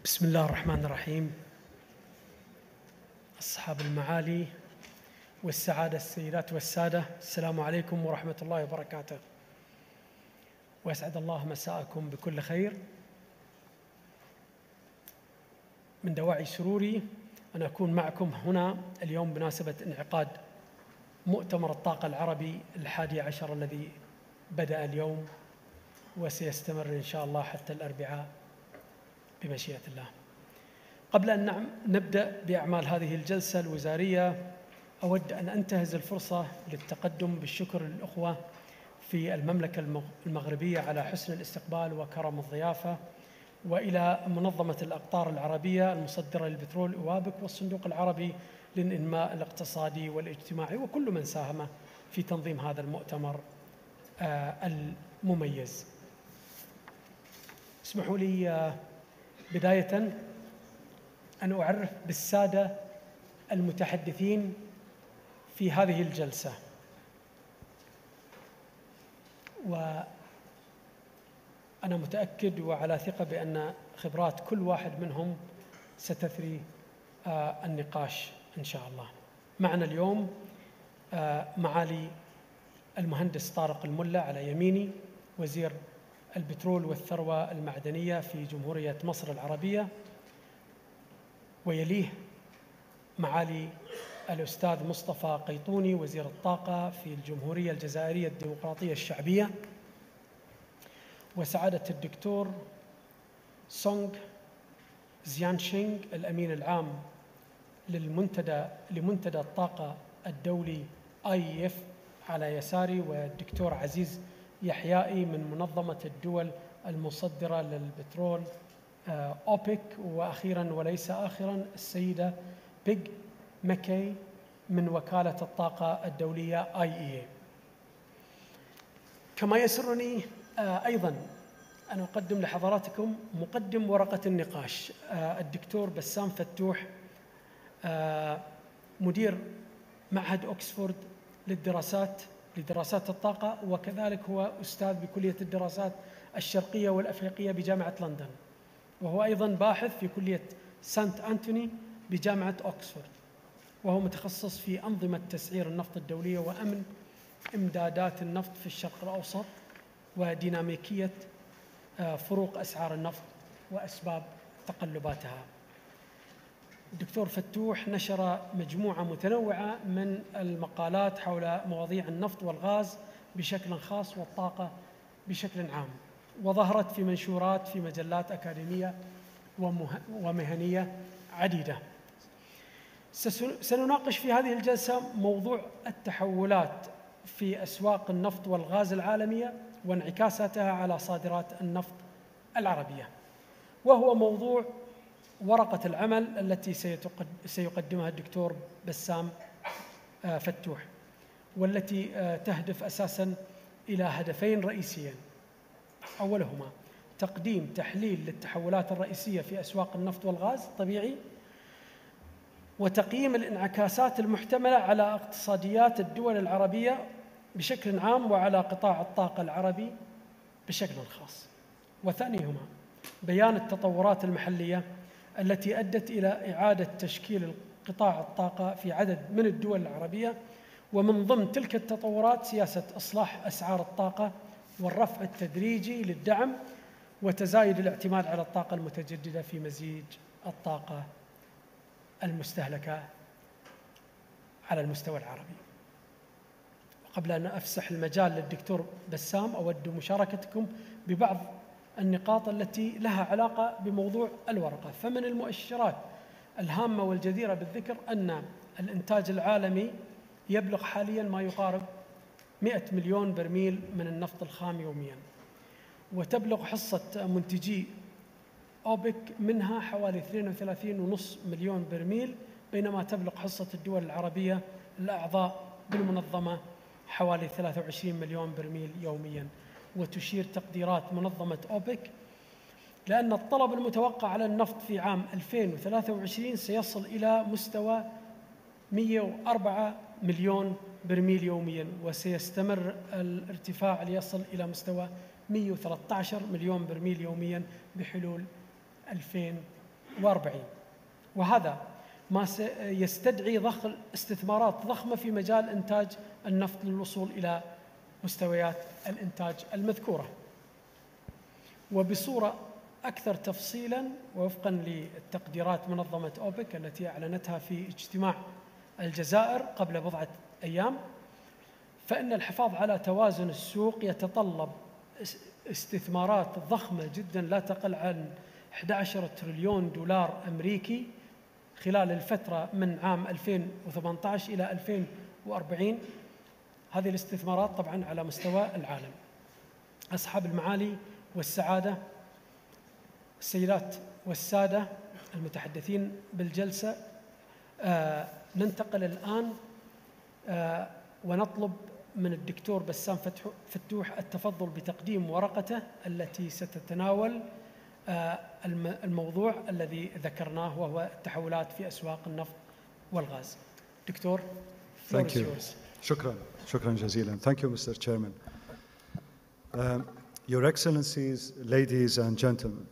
بسم الله الرحمن الرحيم. أصحاب المعالي والسعادة، السيدات والسادة، السلام عليكم ورحمة الله وبركاته، وأسعد الله مساءكم بكل خير. من دواعي سروري أن أكون معكم هنا اليوم بمناسبة انعقاد مؤتمر الطاقة العربي 11 الذي بدأ اليوم وسيستمر إن شاء الله حتى الأربعاء بمشيئة الله. قبل أن نبدأ بأعمال هذه الجلسة الوزارية، أود أن أنتهز الفرصة للتقدم بالشكر للأخوة في المملكة المغربية على حسن الاستقبال وكرم الضيافة، وإلى منظمة الأقطار العربية المصدرة للبترول أوابك والصندوق العربي للإنماء الاقتصادي والاجتماعي وكل من ساهم في تنظيم هذا المؤتمر المميز. اسمحوا لي بداية أن أعرف بالسادة المتحدثين في هذه الجلسة، وأنا متأكد وعلى ثقة بأن خبرات كل واحد منهم ستثري النقاش إن شاء الله. معنا اليوم معالي المهندس طارق الملا على يميني، وزير البترول والثروة المعدنية في جمهورية مصر العربية، ويليه معالي الأستاذ مصطفى قيطوني وزير الطاقة في الجمهورية الجزائرية الديمقراطية الشعبية، وسعادة الدكتور سونغ زيانشينغ الأمين العام لمنتدى الطاقة الدولي IEF على يساري، والدكتور عزيز يحيائي من منظمة الدول المصدرة للبترول أوبك، وأخيراً وليس آخراً السيدة بيغ ماكي من وكالة الطاقة الدولية IEA. كما يسرني أيضاً أن أقدم لحضراتكم مقدم ورقة النقاش الدكتور بسام فتوح، مدير معهد أكسفورد لدراسات الطاقة، وكذلك هو أستاذ بكلية الدراسات الشرقية والأفريقية بجامعة لندن، وهو أيضاً باحث في كلية سانت أنتوني بجامعة أكسفورد، وهو متخصص في أنظمة تسعير النفط الدولية وأمن إمدادات النفط في الشرق الأوسط وديناميكية فروق أسعار النفط وأسباب تقلباتها. الدكتور فتوح نشر مجموعة متنوعة من المقالات حول مواضيع النفط والغاز بشكل خاص والطاقة بشكل عام، وظهرت في منشورات في مجلات أكاديمية ومهنية عديدة. سنناقش في هذه الجلسة موضوع التحولات في أسواق النفط والغاز العالمية وانعكاساتها على صادرات النفط العربية، وهو موضوع ورقة العمل التي سيقدمها الدكتور بسام فتوح، والتي تهدف أساساً إلى هدفين رئيسيين: أولهما تقديم تحليل للتحولات الرئيسية في أسواق النفط والغاز الطبيعي، وتقييم الانعكاسات المحتملة على اقتصاديات الدول العربية بشكل عام وعلى قطاع الطاقة العربي بشكل خاص. وثانيهما بيان التطورات المحلية التي أدت إلى إعادة تشكيل قطاع الطاقة في عدد من الدول العربية، ومن ضمن تلك التطورات سياسة إصلاح أسعار الطاقة والرفع التدريجي للدعم وتزايد الاعتماد على الطاقة المتجددة في مزيج الطاقة المستهلكة على المستوى العربي. وقبل أن أفسح المجال للدكتور بسام، أود مشاركتكم ببعض النقاط التي لها علاقة بموضوع الورقة. فمن المؤشرات الهامة والجديرة بالذكر أن الإنتاج العالمي يبلغ حالياً ما يقارب 100 مليون برميل من النفط الخام يومياً، وتبلغ حصة منتجي أوبك منها حوالي 32.5 مليون برميل، بينما تبلغ حصة الدول العربية الأعضاء بالمنظمة حوالي 23 مليون برميل يومياً. وتشير تقديرات منظمة أوبك لأن الطلب المتوقع على النفط في عام 2023 سيصل إلى مستوى 104 مليون برميل يومياً، وسيستمر الارتفاع ليصل إلى مستوى 113 مليون برميل يومياً بحلول 2030. 2040، وهذا ما يستدعي ضخ استثمارات ضخمة في مجال إنتاج النفط للوصول إلى مستويات الإنتاج المذكورة. وبصورة أكثر تفصيلاً ووفقاً لتقديرات منظمة أوبك التي أعلنتها في اجتماع الجزائر قبل بضعة أيام، فإن الحفاظ على توازن السوق يتطلب استثمارات ضخمة جداً لا تقل عن 11 تريليون دولار أمريكي خلال الفترة من عام 2018 إلى 2040. هذه الاستثمارات طبعاً على مستوى العالم. أصحاب المعالي والسعادة، السيدات والسادة المتحدثين بالجلسة، ننتقل الآن ونطلب من الدكتور بسام فتوح التفضل بتقديم ورقته التي ستتناول الموضوع الذي ذكرناه وهو التحولات في أسواق النفط والغاز. دكتور، Thank you. شكرا جزيلا. Thank you, Mr. Chairman. Your Excellencies, ladies and gentlemen,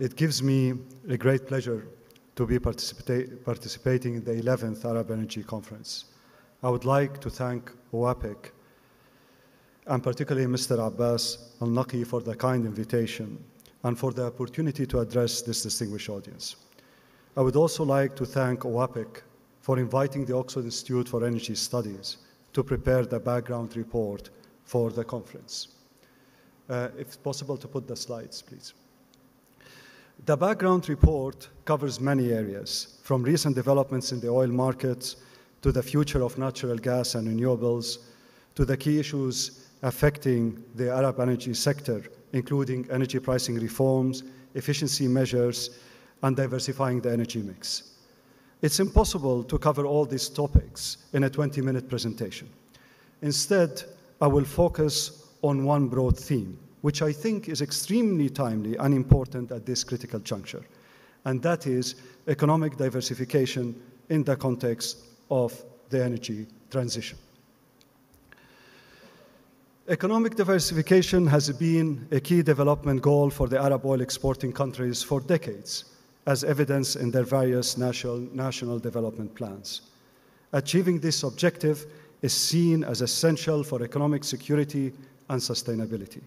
it gives me a great pleasure to be participating in the 11th Arab Energy Conference. I would like to thank OAPEC and particularly Mr. Abbas Al-Naqi for the kind invitation and for the opportunity to address this distinguished audience. I would also like to thank OAPEC for inviting the Oxford Institute for Energy Studies to prepare the background report for the conference. If it's possible to put the slides, please. The background report covers many areas, from recent developments in the oil markets to the future of natural gas and renewables, to the key issues affecting the Arab energy sector, including energy pricing reforms, efficiency measures, and diversifying the energy mix. It's impossible to cover all these topics in a 20-minute presentation. Instead, I will focus on one broad theme, which I think is extremely timely and important at this critical juncture, and that is economic diversification in the context of the energy transition. Economic diversification has been a key development goal for the Arab oil exporting countries for decades, as evidenced in their various national development plans. Achieving this objective is seen as essential for economic security and sustainability.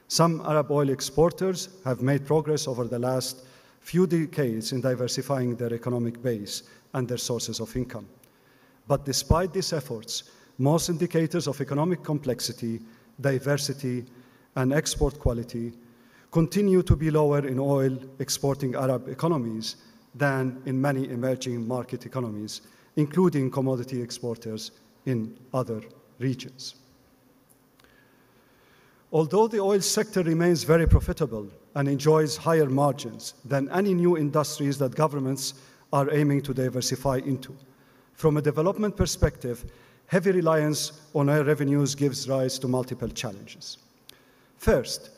Some Arab oil exporters have made progress over the last few decades in diversifying their economic base and their sources of income. But despite these efforts, most indicators of economic complexity, diversity, and export quality continue to be lower in oil exporting Arab economies than in many emerging market economies, including commodity exporters in other regions. Although the oil sector remains very profitable and enjoys higher margins than any new industries that governments are aiming to diversify into, from a development perspective, heavy reliance on oil revenues gives rise to multiple challenges. First,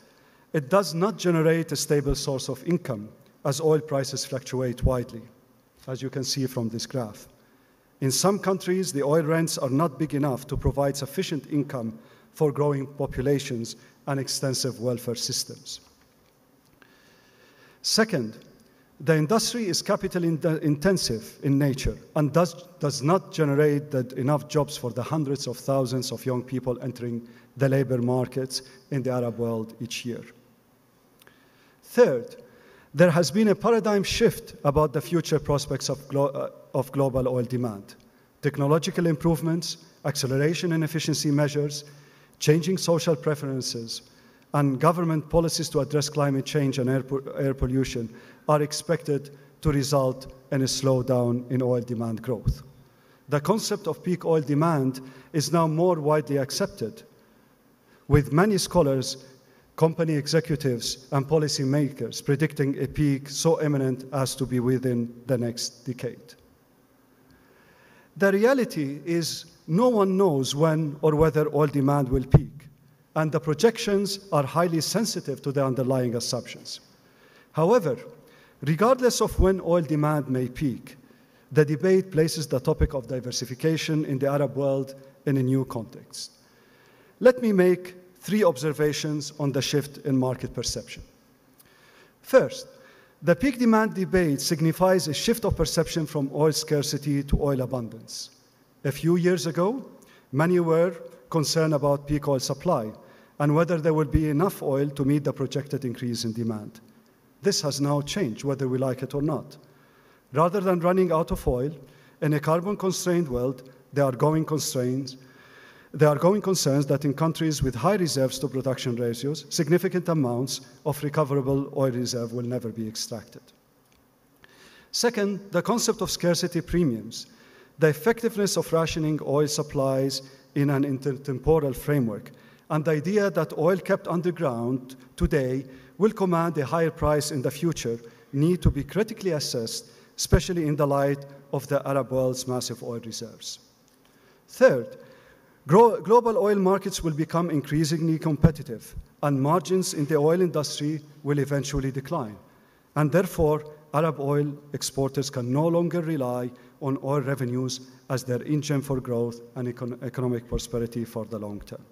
it does not generate a stable source of income as oil prices fluctuate widely, as you can see from this graph. In some countries, the oil rents are not big enough to provide sufficient income for growing populations and extensive welfare systems. Second, the industry is capital intensive in nature and does not generate enough jobs for the hundreds of thousands of young people entering the labor markets in the Arab world each year. Third, there has been a paradigm shift about the future prospects of global oil demand. Technological improvements, acceleration in efficiency measures, changing social preferences, and government policies to address climate change and air pollution are expected to result in a slowdown in oil demand growth. The concept of peak oil demand is now more widely accepted, with many scholars, company executives, and policymakers predicting a peak so imminent as to be within the next decade. The reality is no one knows when or whether oil demand will peak, and the projections are highly sensitive to the underlying assumptions. However, regardless of when oil demand may peak, the debate places the topic of diversification in the Arab world in a new context. Let me make 3 observations on the shift in market perception. First, The peak demand debate signifies a shift of perception from oil scarcity to oil abundance. A few years ago, many were concerned about peak oil supply and whether there will be enough oil to meet the projected increase in demand. This has now changed, whether we like it or not. Rather than running out of oil, in a carbon-constrained world, there are growing concerns that in countries with high reserves to production ratios, significant amounts of recoverable oil reserve will never be extracted. Second, the concept of scarcity premiums. The effectiveness of rationing oil supplies in an intertemporal framework, and the idea that oil kept underground today will command a higher price in the future need to be critically assessed, especially in the light of the Arab world's massive oil reserves. Third, global oil markets will become increasingly competitive, and margins in the oil industry will eventually decline. And therefore, Arab oil exporters can no longer rely on oil revenues as their engine for growth and economic prosperity for the long term.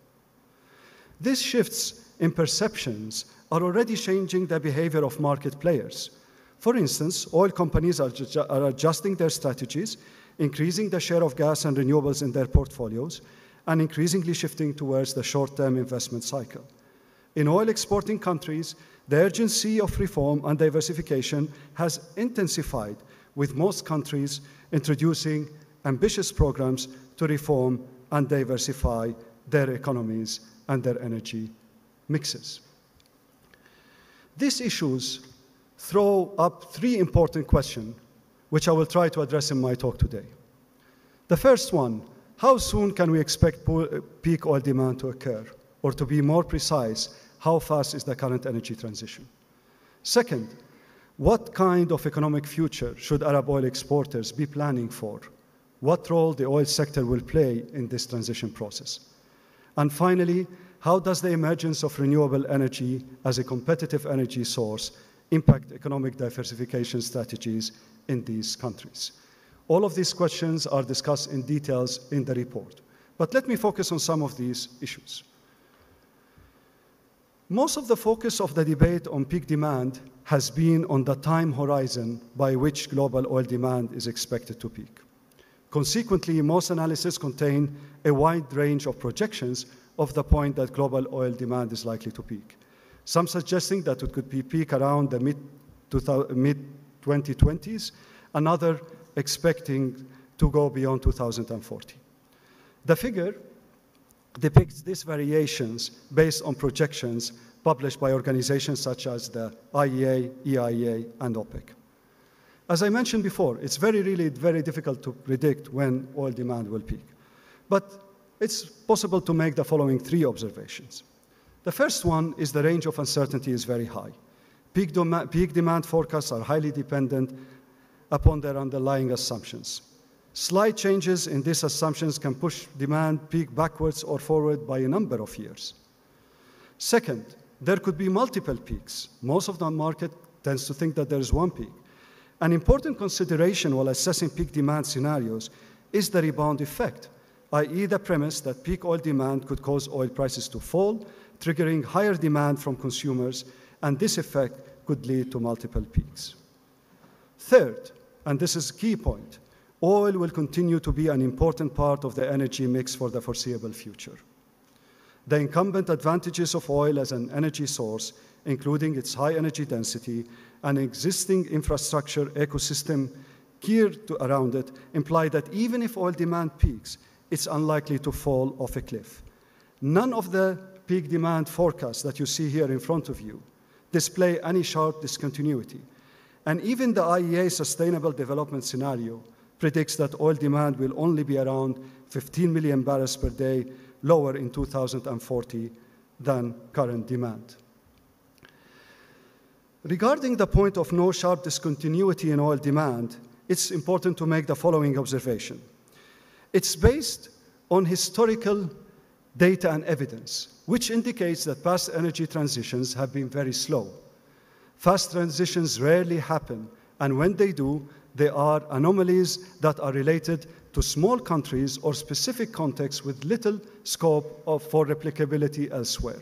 These shifts in perceptions are already changing the behavior of market players. For instance, oil companies are adjusting their strategies, increasing the share of gas and renewables in their portfolios, and increasingly shifting towards the short-term investment cycle. In oil exporting countries, the urgency of reform and diversification has intensified, with most countries introducing ambitious programs to reform and diversify their economies and their energy mixes. These issues throw up three important questions, which I will try to address in my talk today. The first one, how soon can we expect peak oil demand to occur? Or to be more precise, how fast is the current energy transition? Second, what kind of economic future should Arab oil exporters be planning for? What role the oil sector will play in this transition process? And finally, how does the emergence of renewable energy as a competitive energy source impact economic diversification strategies in these countries? All of these questions are discussed in details in the report, but let me focus on some of these issues. Most of the focus of the debate on peak demand has been on the time horizon by which global oil demand is expected to peak. Consequently, most analyses contain a wide range of projections of the point that global oil demand is likely to peak. Some suggesting that it could be peak around the mid-2020s, another expecting to go beyond 2040. The figure depicts these variations based on projections published by organizations such as the IEA, EIA, and OPEC. As I mentioned before, it's really very difficult to predict when oil demand will peak. But it's possible to make the following three observations. The first one is the range of uncertainty is very high. Peak demand forecasts are highly dependent upon their underlying assumptions. Slight changes in these assumptions can push demand peak backwards or forward by a number of years. Second, there could be multiple peaks. Most of the market tends to think that there is one peak. An important consideration while assessing peak demand scenarios is the rebound effect, i.e. the premise that peak oil demand could cause oil prices to fall, triggering higher demand from consumers, and this effect could lead to multiple peaks. Third, and this is a key point, oil will continue to be an important part of the energy mix for the foreseeable future. The incumbent advantages of oil as an energy source, including its high energy density and existing infrastructure ecosystem geared around it, imply that even if oil demand peaks, it's unlikely to fall off a cliff. None of the peak demand forecasts that you see here in front of you display any sharp discontinuity. And even the IEA Sustainable Development Scenario predicts that oil demand will only be around 15 million barrels per day lower in 2040 than current demand. Regarding the point of no sharp discontinuity in oil demand, it's important to make the following observation. It's based on historical data and evidence, which indicates that past energy transitions have been very slow. Fast transitions rarely happen, and when they do, they are anomalies that are related to small countries or specific contexts with little scope for replicability elsewhere.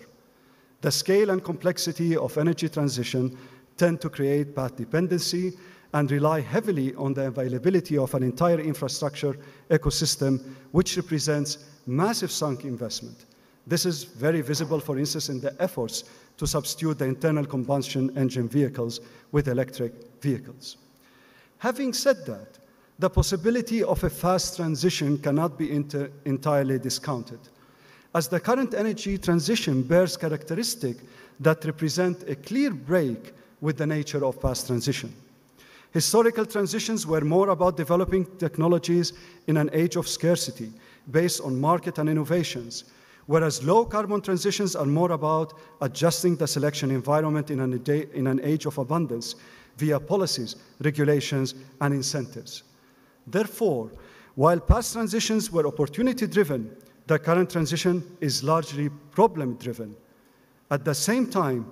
The scale and complexity of energy transition tend to create path dependency and rely heavily on the availability of an entire infrastructure ecosystem, which represents massive sunk investment. This is very visible, for instance, in the efforts to substitute the internal combustion engine vehicles with electric vehicles. Having said that, the possibility of a fast transition cannot be entirely discounted, as the current energy transition bears characteristics that represent a clear break with the nature of past transition. Historical transitions were more about developing technologies in an age of scarcity based on market and innovations, whereas low-carbon transitions are more about adjusting the selection environment in an age of abundance via policies, regulations, and incentives. Therefore, while past transitions were opportunity-driven, the current transition is largely problem-driven. At the same time,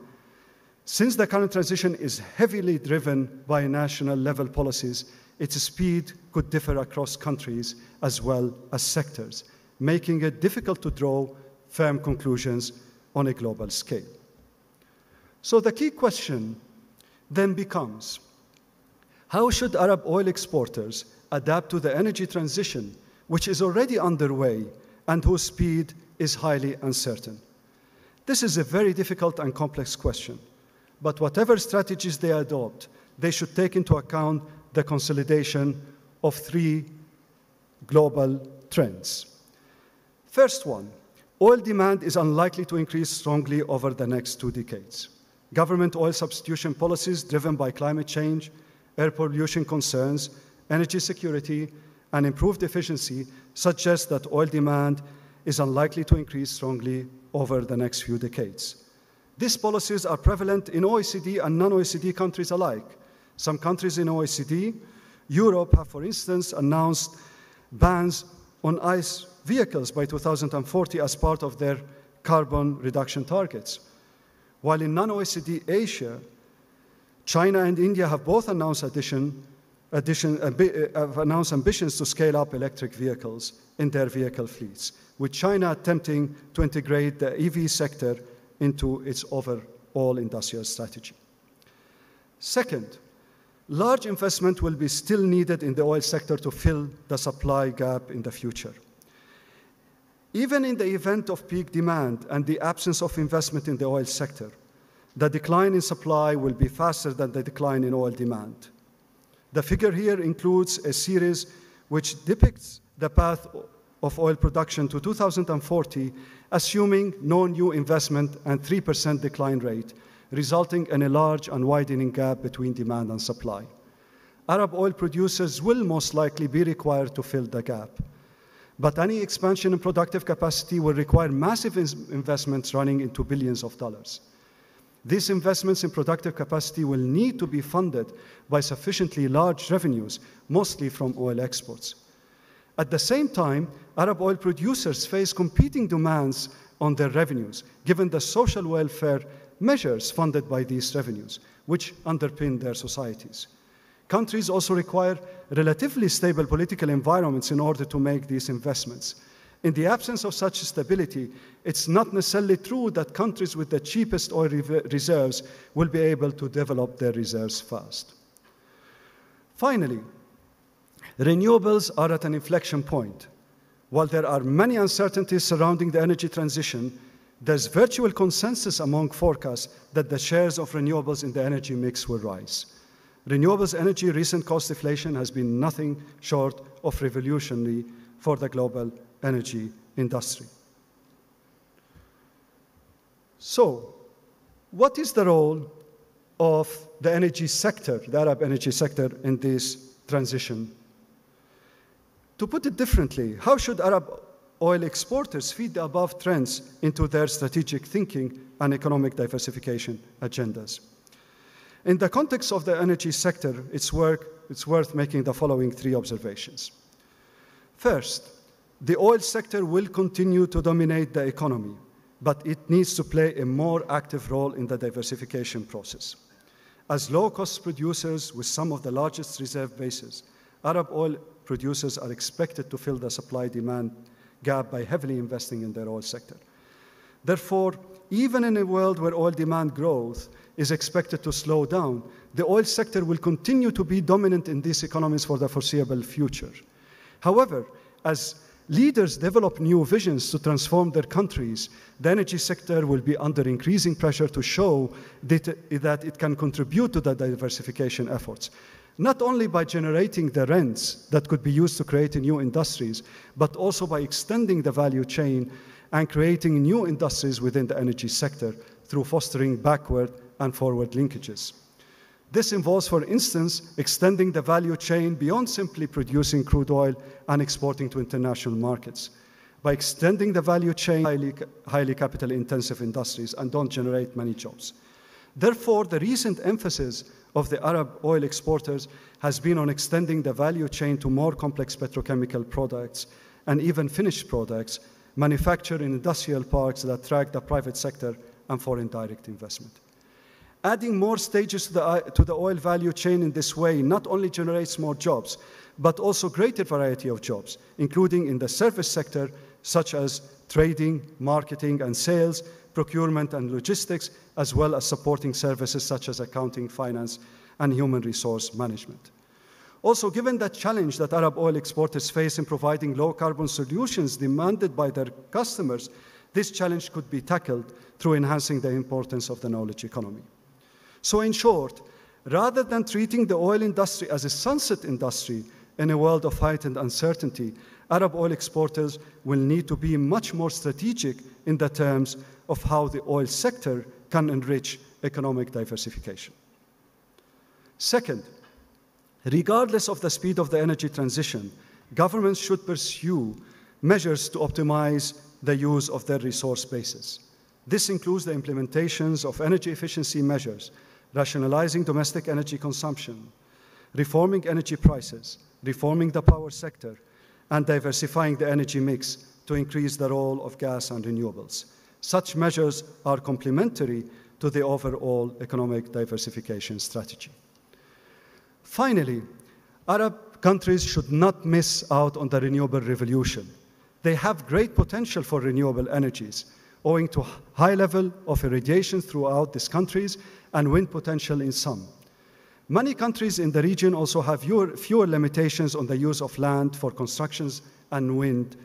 since the current transition is heavily driven by national-level policies, its speed could differ across countries as well as sectors, making it difficult to draw firm conclusions on a global scale. So the key question then becomes, how should Arab oil exporters adapt to the energy transition, which is already underway and whose speed is highly uncertain? This is a very difficult and complex question, but whatever strategies they adopt, they should take into account the consolidation of three global trends. First one, oil demand is unlikely to increase strongly over the next 2 decades. Government oil substitution policies driven by climate change, air pollution concerns, energy security, and improved efficiency suggest that oil demand is unlikely to increase strongly over the next few decades. These policies are prevalent in OECD and non-OECD countries alike. Some countries in OECD, Europe, have, for instance, announced bans on ICE vehicles by 2040 as part of their carbon reduction targets. While in non-OECD Asia, China and India have both announced ambitions to scale up electric vehicles in their vehicle fleets, with China attempting to integrate the EV sector into its overall industrial strategy. Second, large investment will be still needed in the oil sector to fill the supply gap in the future. Even in the event of peak demand and the absence of investment in the oil sector, the decline in supply will be faster than the decline in oil demand. The figure here includes a series which depicts the path of oil production to 2040, assuming no new investment and 3% decline rate, resulting in a large and widening gap between demand and supply. Arab oil producers will most likely be required to fill the gap, but any expansion in productive capacity will require massive investments running into billions of dollars. These investments in productive capacity will need to be funded by sufficiently large revenues, mostly from oil exports. At the same time, Arab oil producers face competing demands on their revenues, given the social welfare measures funded by these revenues, which underpin their societies. Countries also require relatively stable political environments in order to make these investments. In the absence of such stability, it's not necessarily true that countries with the cheapest oil reserves will be able to develop their reserves fast. Finally, renewables are at an inflection point. While there are many uncertainties surrounding the energy transition, there's virtual consensus among forecasts that the shares of renewables in the energy mix will rise. Renewables energy recent cost deflation has been nothing short of revolutionary for the global energy industry. So, what is the role of the energy sector, the Arab energy sector, in this transition? To put it differently, how should Arab oil exporters feed the above trends into their strategic thinking and economic diversification agendas? In the context of the energy sector, it's worth making the following 3 observations. First, the oil sector will continue to dominate the economy, but it needs to play a more active role in the diversification process. As low-cost producers with some of the largest reserve bases, Arab oil producers are expected to fill the supply-demand gap by heavily investing in their oil sector. Therefore, even in a world where oil demand growth is expected to slow down, the oil sector will continue to be dominant in these economies for the foreseeable future. However, as leaders develop new visions to transform their countries, the energy sector will be under increasing pressure to show that it can contribute to the diversification efforts, not only by generating the rents that could be used to create new industries, but also by extending the value chain and creating new industries within the energy sector through fostering backward and forward linkages. This involves, for instance, extending the value chain beyond simply producing crude oil and exporting to international markets. By extending the value chain, highly capital-intensive industries and don't generate many jobs. Therefore, the recent emphasis of the Arab oil exporters has been on extending the value chain to more complex petrochemical products and even finished products manufactured in industrial parks that attract the private sector and foreign direct investment. Adding more stages to the oil value chain in this way not only generates more jobs, but also greater variety of jobs, including in the service sector, such as trading, marketing and sales, procurement and logistics, as well as supporting services such as accounting, finance, and human resource management. Also, given the challenge that Arab oil exporters face in providing low-carbon solutions demanded by their customers, this challenge could be tackled through enhancing the importance of the knowledge economy. So in short, rather than treating the oil industry as a sunset industry in a world of heightened uncertainty, Arab oil exporters will need to be much more strategic in the terms of how the oil sector can enrich economic diversification. Second, regardless of the speed of the energy transition, governments should pursue measures to optimize the use of their resource bases. This includes the implementations of energy efficiency measures, rationalizing domestic energy consumption, reforming energy prices, reforming the power sector, and diversifying the energy mix to increase the role of gas and renewables. Such measures are complementary to the overall economic diversification strategy. Finally, Arab countries should not miss out on the renewable revolution. They have great potential for renewable energies, owing to high level of irradiation throughout these countries and wind potential in some. Many countries in the region also have fewer limitations on the use of land for constructions and wind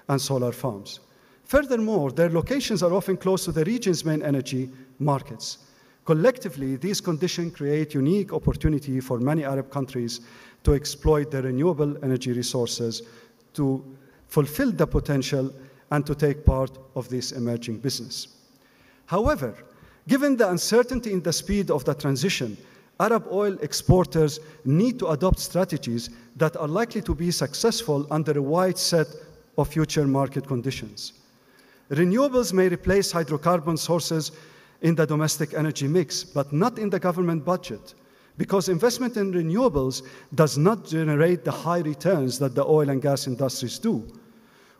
and solar farms. Furthermore, their locations are often close to the region's main energy markets. Collectively, these conditions create unique opportunity for many Arab countries to exploit their renewable energy resources to fulfill the potential and to take part of this emerging business. However, given the uncertainty in the speed of the transition, Arab oil exporters need to adopt strategies that are likely to be successful under a wide set of future market conditions. Renewables may replace hydrocarbon sources in the domestic energy mix, but not in the government budget, because investment in renewables does not generate the high returns that the oil and gas industries do.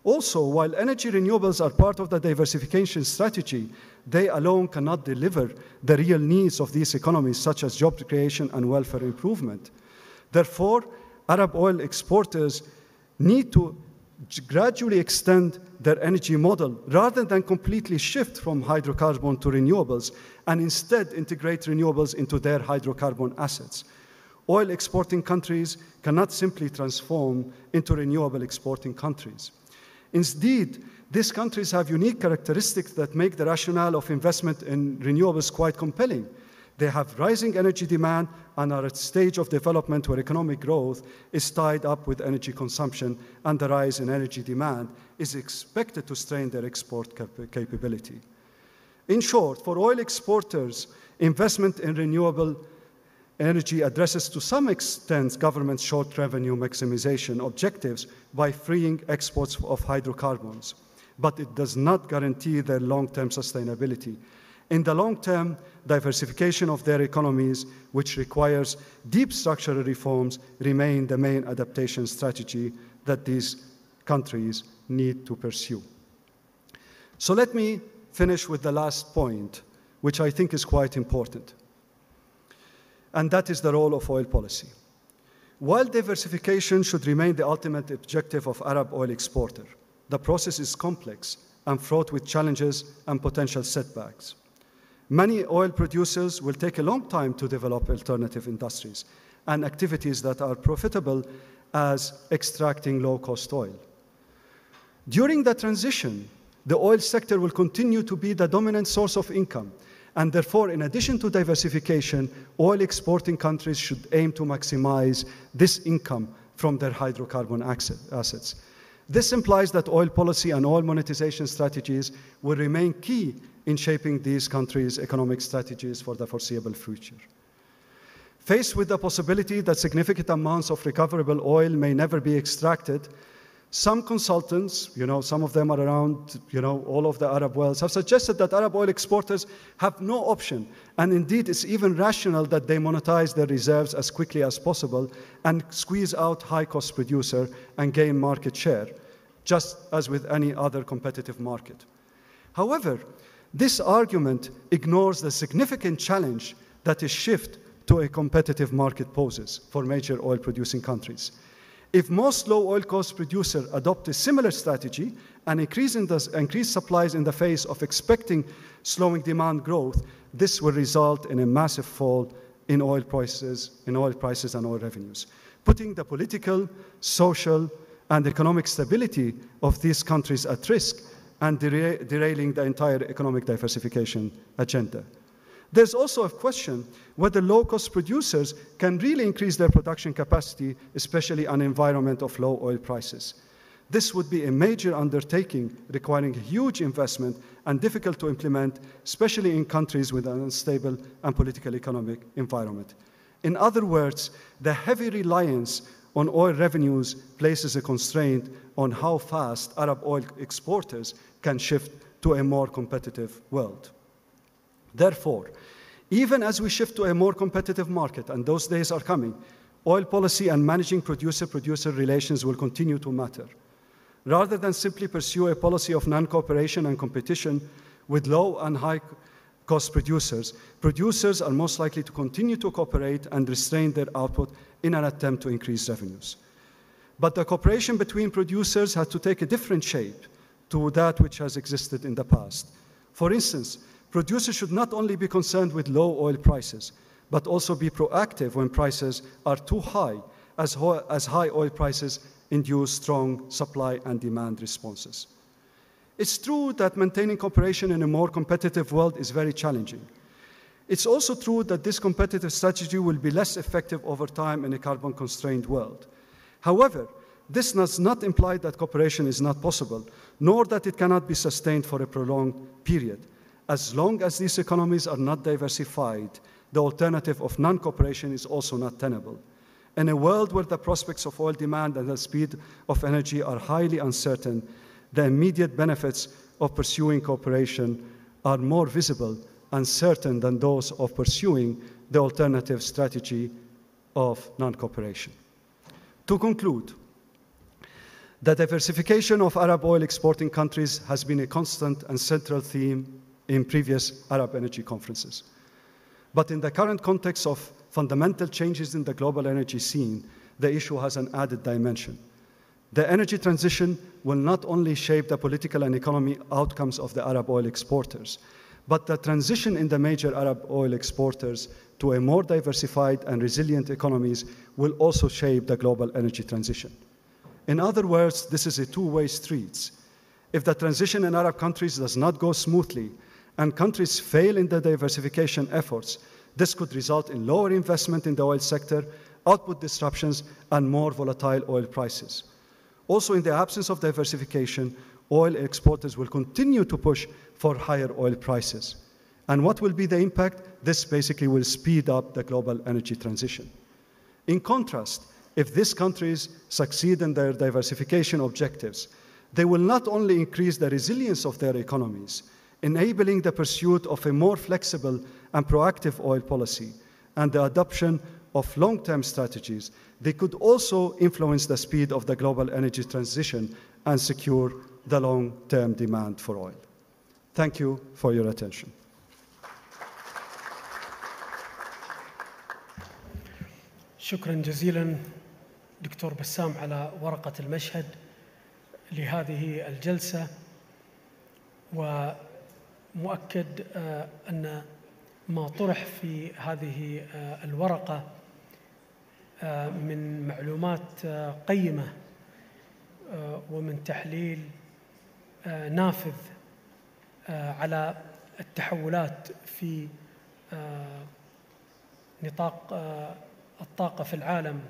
Also, while energy renewables are part of the diversification strategy, they alone cannot deliver the real needs of these economies, such as job creation and welfare improvement. Therefore, Arab oil exporters need to gradually extend their energy model rather than completely shift from hydrocarbon to renewables and instead integrate renewables into their hydrocarbon assets. Oil exporting countries cannot simply transform into renewable exporting countries. Indeed, these countries have unique characteristics that make the rationale of investment in renewables quite compelling. They have rising energy demand and are at a stage of development where economic growth is tied up with energy consumption, and the rise in energy demand is expected to strain their export capability. In short, for oil exporters, investment in renewable energy addresses to some extent government short revenue maximization objectives by freeing exports of hydrocarbons, but it does not guarantee their long-term sustainability. In the long term, diversification of their economies, which requires deep structural reforms, remain the main adaptation strategy that these countries need to pursue. So let me finish with the last point, which I think is quite important, and that is the role of oil policy. While diversification should remain the ultimate objective of Arab oil exporter, the process is complex and fraught with challenges and potential setbacks. Many oil producers will take a long time to develop alternative industries and activities that are profitable as extracting low-cost oil. During the transition, the oil sector will continue to be the dominant source of income, and therefore, in addition to diversification, oil exporting countries should aim to maximize this income from their hydrocarbon assets. This implies that oil policy and oil monetization strategies will remain key in shaping these countries' economic strategies for the foreseeable future. Faced with the possibility that significant amounts of recoverable oil may never be extracted, some consultants, some of them are around, all of the Arab worlds, have suggested that Arab oil exporters have no option, and indeed it's even rational that they monetize their reserves as quickly as possible and squeeze out high-cost producer and gain market share, just as with any other competitive market. However, this argument ignores the significant challenge that a shift to a competitive market poses for major oil-producing countries. If most low oil cost producers adopt a similar strategy and increase supplies in the face of expecting slowing demand growth, this will result in a massive fall in oil prices and oil revenues, putting the political, social, and economic stability of these countries at risk and derailing the entire economic diversification agenda. There's also a question whether low-cost producers can really increase their production capacity, especially in an environment of low oil prices. This would be a major undertaking requiring a huge investment and difficult to implement, especially in countries with an unstable and political economic environment. In other words, the heavy reliance on oil revenues places a constraint on how fast Arab oil exporters can shift to a more competitive world. Therefore, even as we shift to a more competitive market, and those days are coming, oil policy and managing producer-producer relations will continue to matter. Rather than simply pursue a policy of non-cooperation and competition with low and high-cost producers are most likely to continue to cooperate and restrain their output in an attempt to increase revenues. But the cooperation between producers has to take a different shape to that which has existed in the past. For instance, producers should not only be concerned with low oil prices, but also be proactive when prices are too high, as high oil prices induce strong supply and demand responses. It's true that maintaining cooperation in a more competitive world is very challenging. It's also true that this competitive strategy will be less effective over time in a carbon-constrained world. However, this does not imply that cooperation is not possible, nor that it cannot be sustained for a prolonged period. As long as these economies are not diversified, the alternative of non-cooperation is also not tenable. In a world where the prospects of oil demand and the speed of energy are highly uncertain, the immediate benefits of pursuing cooperation are more visible and certain than those of pursuing the alternative strategy of non-cooperation. To conclude, the diversification of Arab oil exporting countries has been a constant and central theme in previous Arab energy conferences. But in the current context of fundamental changes in the global energy scene, the issue has an added dimension. The energy transition will not only shape the political and economic outcomes of the Arab oil exporters, but the transition in the major Arab oil exporters to a more diversified and resilient economies will also shape the global energy transition. In other words, this is a two-way street. If the transition in Arab countries does not go smoothly and countries fail in their diversification efforts, this could result in lower investment in the oil sector, output disruptions, and more volatile oil prices. Also, in the absence of diversification, oil exporters will continue to push for higher oil prices. And what will be the impact? This basically will speed up the global energy transition. In contrast, if these countries succeed in their diversification objectives, they will not only increase the resilience of their economies, enabling the pursuit of a more flexible and proactive oil policy and the adoption of long-term strategies, they could also influence the speed of the global energy transition and secure the long-term demand for oil. Thank you for your attention. شكرا جزيلا دكتور بسام على ورقة المشهد لهذه الجلسة. ومؤكد أن ما طرح في هذه الورقة من معلومات قيمة ومن تحليل نافذ على التحولات في نطاق الطاقة في العالم.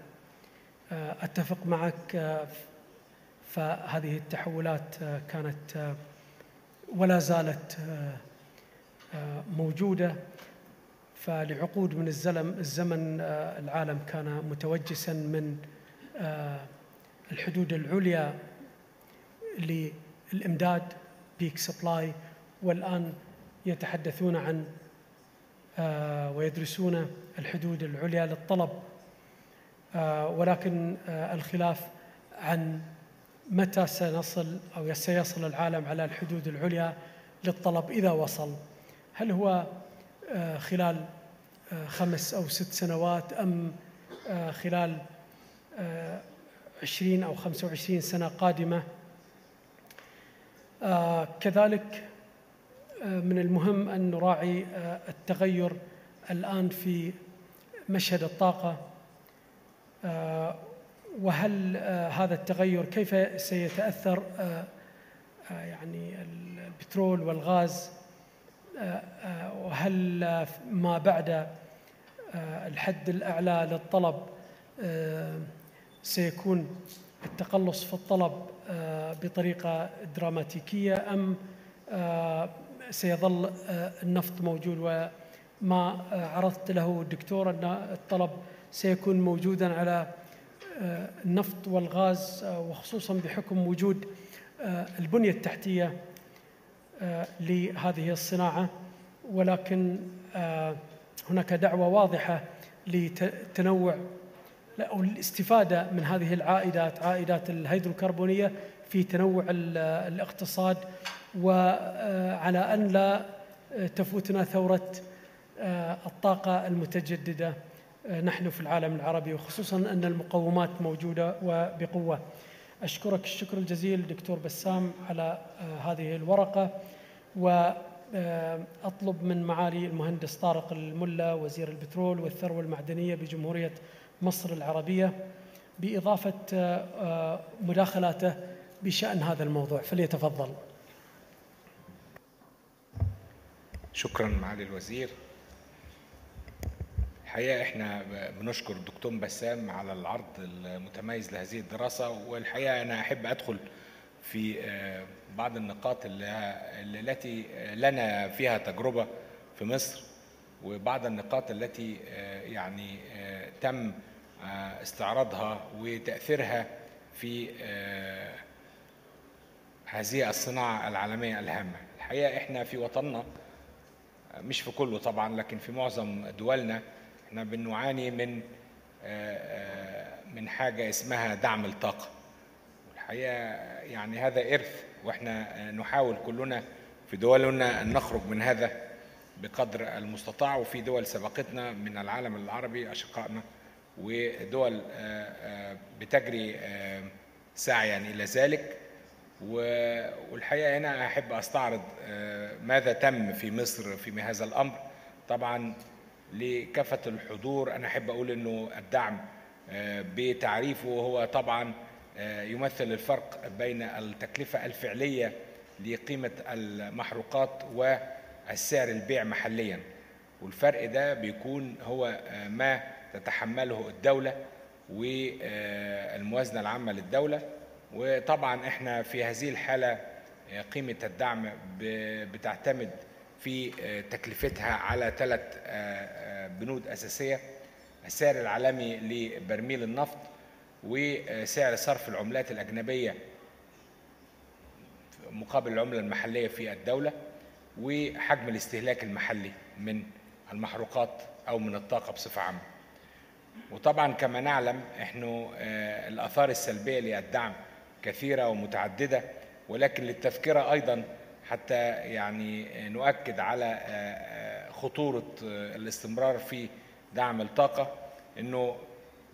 أتفق معك، فهذه التحولات كانت ولا زالت موجودة. فلعقود من الزمن العالم كان متوجساً من الحدود العليا للإمداد بيك سبلاي، والآن يتحدثون عن ويدرسون الحدود العليا للطلب، ولكن الخلاف عن متى سنصل أو سيصل العالم على الحدود العليا للطلب إذا وصل. هل هو خلال 5 أو 6 سنوات أم خلال 20 أو 25 سنة قادمة؟ كذلك من المهم أن نراعي التغير الآن في مشهد الطاقة، وهل هذا التغير كيف سيتأثر يعني البترول والغاز، وهل ما بعد الحد الأعلى للطلب سيكون التقلص في الطلب بطريقة دراماتيكية، أم سيظل النفط موجود؟ وما عرضت له الدكتور أن الطلب سيكون موجوداً على النفط والغاز، وخصوصاً بحكم وجود البنية التحتية لهذه الصناعة. ولكن هناك دعوة واضحة لتنوع أو الاستفادة من هذه عائدات الهيدروكربونية في تنوع الاقتصاد، وعلى أن لا تفوتنا ثورة الطاقة المتجددة نحن في العالم العربي، وخصوصاً أن المقومات موجودة وبقوة. أشكرك الشكر الجزيل دكتور بسام على هذه الورقة، وأطلب من معالي المهندس طارق الملا وزير البترول والثروة المعدنية بجمهورية مصر العربية بإضافة مداخلاته بشأن هذا الموضوع، فليتفضل. شكراً معالي الوزير. الحقيقة احنا بنشكر الدكتور بسام على العرض المتميز لهذه الدراسة، والحقيقة أنا أحب أدخل في بعض النقاط التي لنا فيها تجربة في مصر، وبعض النقاط التي يعني تم استعراضها وتأثيرها في هذه الصناعة العالمية الهامة. الحقيقة احنا في وطننا، مش في كله طبعا لكن في معظم دولنا، احنا بنعاني من حاجة اسمها دعم الطاقة. والحقيقة يعني هذا إرث، واحنا نحاول كلنا في دولنا أن نخرج من هذا بقدر المستطاع، وفي دول سبقتنا من العالم العربي أشقائنا، ودول بتجري سعيا إلى ذلك. والحقيقة هنا أحب أستعرض ماذا تم في مصر في هذا الأمر. طبعا لكافة الحضور أنا أحب أقول أنه الدعم بتعريفه هو طبعا يمثل الفرق بين التكلفة الفعلية لقيمة المحروقات والسعر البيع محليا، والفرق ده بيكون هو ما تتحمله الدولة والموازنة العامة للدولة. وطبعا احنا في هذه الحالة قيمة الدعم بتعتمد في تكلفتها على 3 بنود أساسية: السعر العالمي لبرميل النفط، وسعر صرف العملات الأجنبية مقابل العملة المحلية في الدولة، وحجم الاستهلاك المحلي من المحروقات أو من الطاقة بصفة عامة. وطبعا كما نعلم احنا الآثار السلبية للدعم كثيرة ومتعددة، ولكن للتذكرة أيضا حتى يعني نؤكد على خطورة الاستمرار في دعم الطاقة، انه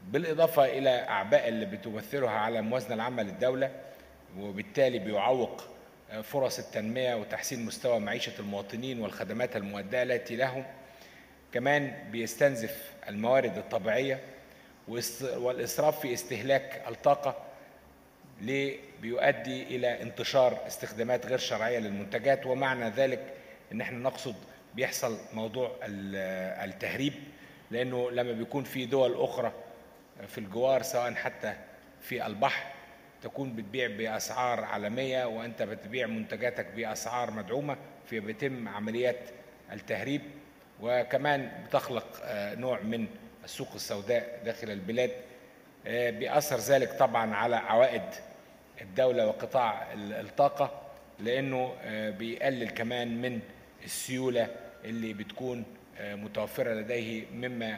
بالإضافة إلى أعباء اللي بتمثلها على الموازنة العامة للدولة، وبالتالي بيعوق فرص التنمية وتحسين مستوى معيشة المواطنين والخدمات المؤدية التي لهم. كمان بيستنزف الموارد الطبيعية والإسراف في استهلاك الطاقة بيؤدي إلى انتشار استخدامات غير شرعية للمنتجات. ومعنى ذلك إن احنا نقصد بيحصل موضوع التهريب، لأنه لما بيكون في دول أخرى في الجوار سواء حتى في البحر تكون بتبيع بأسعار عالمية وأنت بتبيع منتجاتك بأسعار مدعومة، فبيتم عمليات التهريب، وكمان بتخلق نوع من السوق السوداء داخل البلاد. بيأثر ذلك طبعا على عوائد الدولة وقطاع الطاقة، لأنه بيقلل كمان من السيولة اللي بتكون متوفرة لديه، مما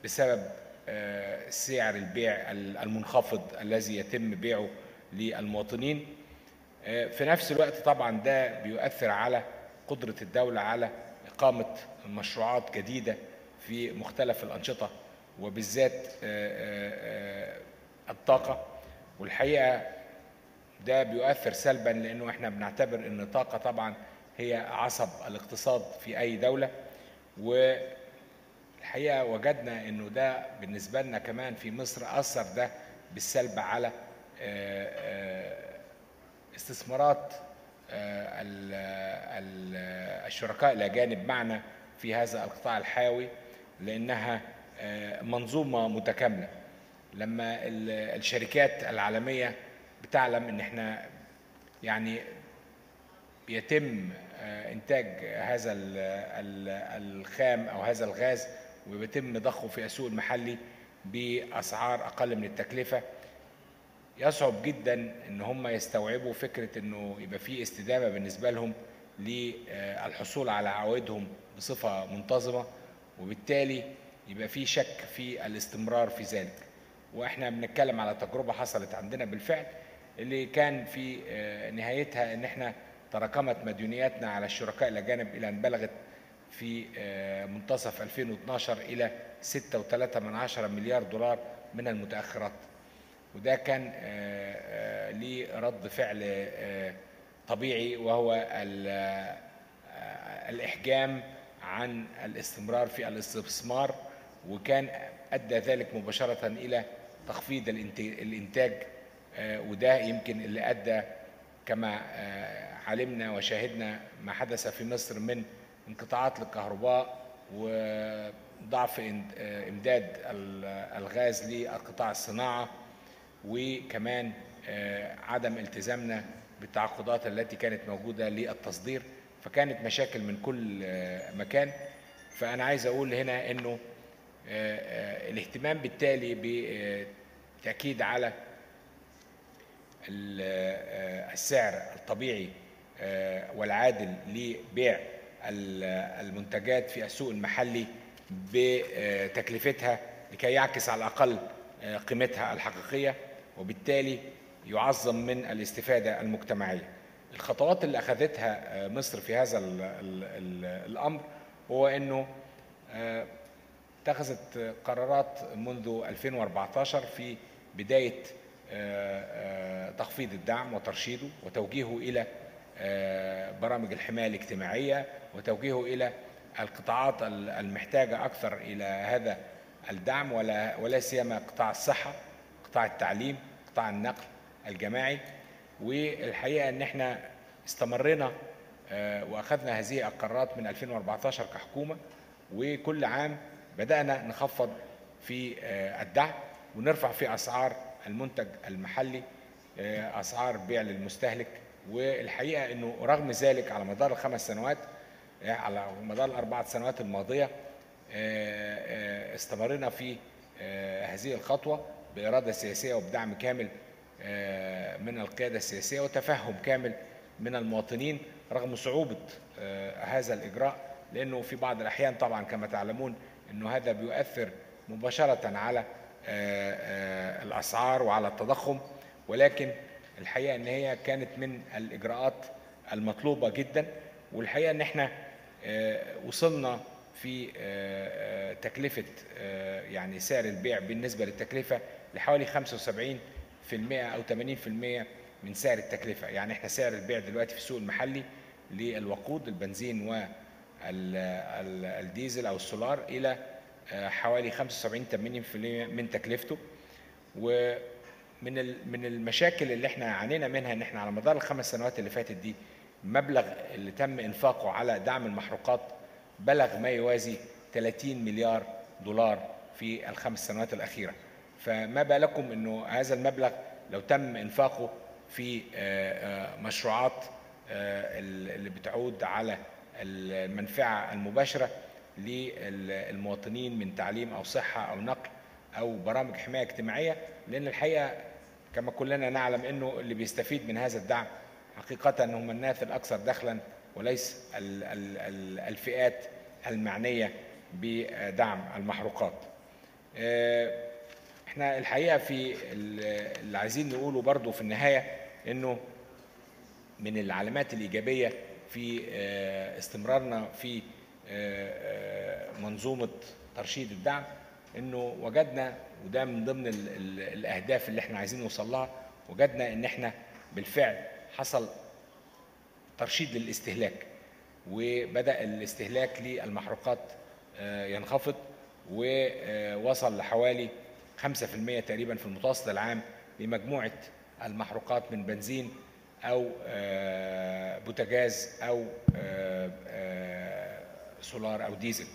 بسبب سعر البيع المنخفض الذي يتم بيعه للمواطنين. في نفس الوقت طبعا ده بيؤثر على قدرة الدولة على إقامة مشروعات جديدة في مختلف الأنشطة وبالذات الطاقة. والحقيقة ده بيؤثر سلبا، لأنه احنا بنعتبر أن الطاقة طبعا هي عصب الاقتصاد في أي دولة، والحقيقة وجدنا أنه ده بالنسبة لنا كمان في مصر أثر ده بالسلب على استثمارات الشركاء الأجانب معنا في هذا القطاع الحيوي، لأنها منظومة متكاملة. لما الشركات العالمية بتعلم ان احنا يعني يتم انتاج هذا الخام او هذا الغاز ويتم ضخه في السوق المحلي باسعار اقل من التكلفة، يصعب جدا ان هم يستوعبوا فكرة انه يبقى في استدامة بالنسبة لهم للحصول على عوائدهم بصفة منتظمة، وبالتالي يبقى في شك في الاستمرار في ذلك. واحنا بنتكلم على تجربة حصلت عندنا بالفعل، اللي كان في نهايتها ان احنا تراكمت مديونياتنا على الشركاء الاجانب الى ان بلغت في منتصف 2012 الى 6.3 مليار دولار من المتأخرات. وده كان ليه رد فعل طبيعي، وهو الإحجام عن الاستمرار في الاستثمار، وكان أدى ذلك مباشرة إلى تخفيض الإنتاج. وده يمكن اللي أدى كما علمنا وشاهدنا ما حدث في مصر من انقطاعات للكهرباء وضعف إمداد الغاز للقطاع الصناعة، وكمان عدم التزامنا بالتعاقدات التي كانت موجودة للتصدير. فكانت مشاكل من كل مكان. فأنا عايز أقول هنا أنه الاهتمام بالتالي بالتأكيد على السعر الطبيعي والعادل لبيع المنتجات في السوق المحلي بتكلفتها لكي يعكس على الأقل قيمتها الحقيقية، وبالتالي يعظم من الاستفادة المجتمعية. الخطوات اللي أخذتها مصر في هذا الأمر هو أنه اتخذت قرارات منذ 2014 في بداية تخفيض الدعم وترشيده وتوجيهه إلى برامج الحماية الاجتماعية وتوجيهه إلى القطاعات المحتاجة أكثر إلى هذا الدعم، ولا سيما قطاع الصحة، قطاع التعليم، قطاع النقل الجماعي. والحقيقة أن احنا استمرنا وأخذنا هذه القرارات من 2014 كحكومة، وكل عام بدأنا نخفض في الدعم ونرفع في أسعار المنتج المحلي، أسعار بيع للمستهلك. والحقيقة أنه رغم ذلك على مدار ال5 سنوات، على مدار ال4 سنوات الماضية، استمرنا في هذه الخطوة بإرادة سياسية وبدعم كامل من القيادة السياسية وتفهم كامل من المواطنين، رغم صعوبة هذا الإجراء، لأنه في بعض الأحيان طبعا كما تعلمون أنه هذا بيؤثر مباشرة على الأسعار وعلى التضخم. ولكن الحقيقة أن هي كانت من الإجراءات المطلوبة جدا. والحقيقة أن احنا وصلنا في تكلفة يعني سعر البيع بالنسبة للتكلفة لحوالي 75% أو 80% من سعر التكلفة. يعني احنا سعر البيع دلوقتي في السوق المحلي للوقود البنزين والديزل أو السولار إلى حوالي 75-80% من تكلفته. ومن المشاكل اللي احنا عانينا منها ان احنا على مدار ال5 سنوات اللي فاتت دي المبلغ اللي تم انفاقه على دعم المحروقات بلغ ما يوازي 30 مليار دولار في ال5 سنوات الأخيرة. فما بالكم انه هذا المبلغ لو تم انفاقه في مشروعات اللي بتعود على المنفعة المباشرة للمواطنين من تعليم أو صحة أو نقل أو برامج حماية اجتماعية. لأن الحقيقة كما كلنا نعلم أنه اللي بيستفيد من هذا الدعم حقيقة هم الناس الأكثر دخلا وليس الفئات المعنية بدعم المحروقات. احنا الحقيقة في اللي عايزين نقوله برضو في النهاية أنه من العلامات الإيجابية في استمرارنا في منظومة ترشيد الدعم انه وجدنا، وده من ضمن الاهداف اللي احنا عايزين نوصل لها، وجدنا ان احنا بالفعل حصل ترشيد للاستهلاك، وبدأ الاستهلاك للمحروقات ينخفض ووصل لحوالي 5% تقريبا في المتوسط العام لمجموعة المحروقات من بنزين أو بوتاجاز أو سولار أو ديزل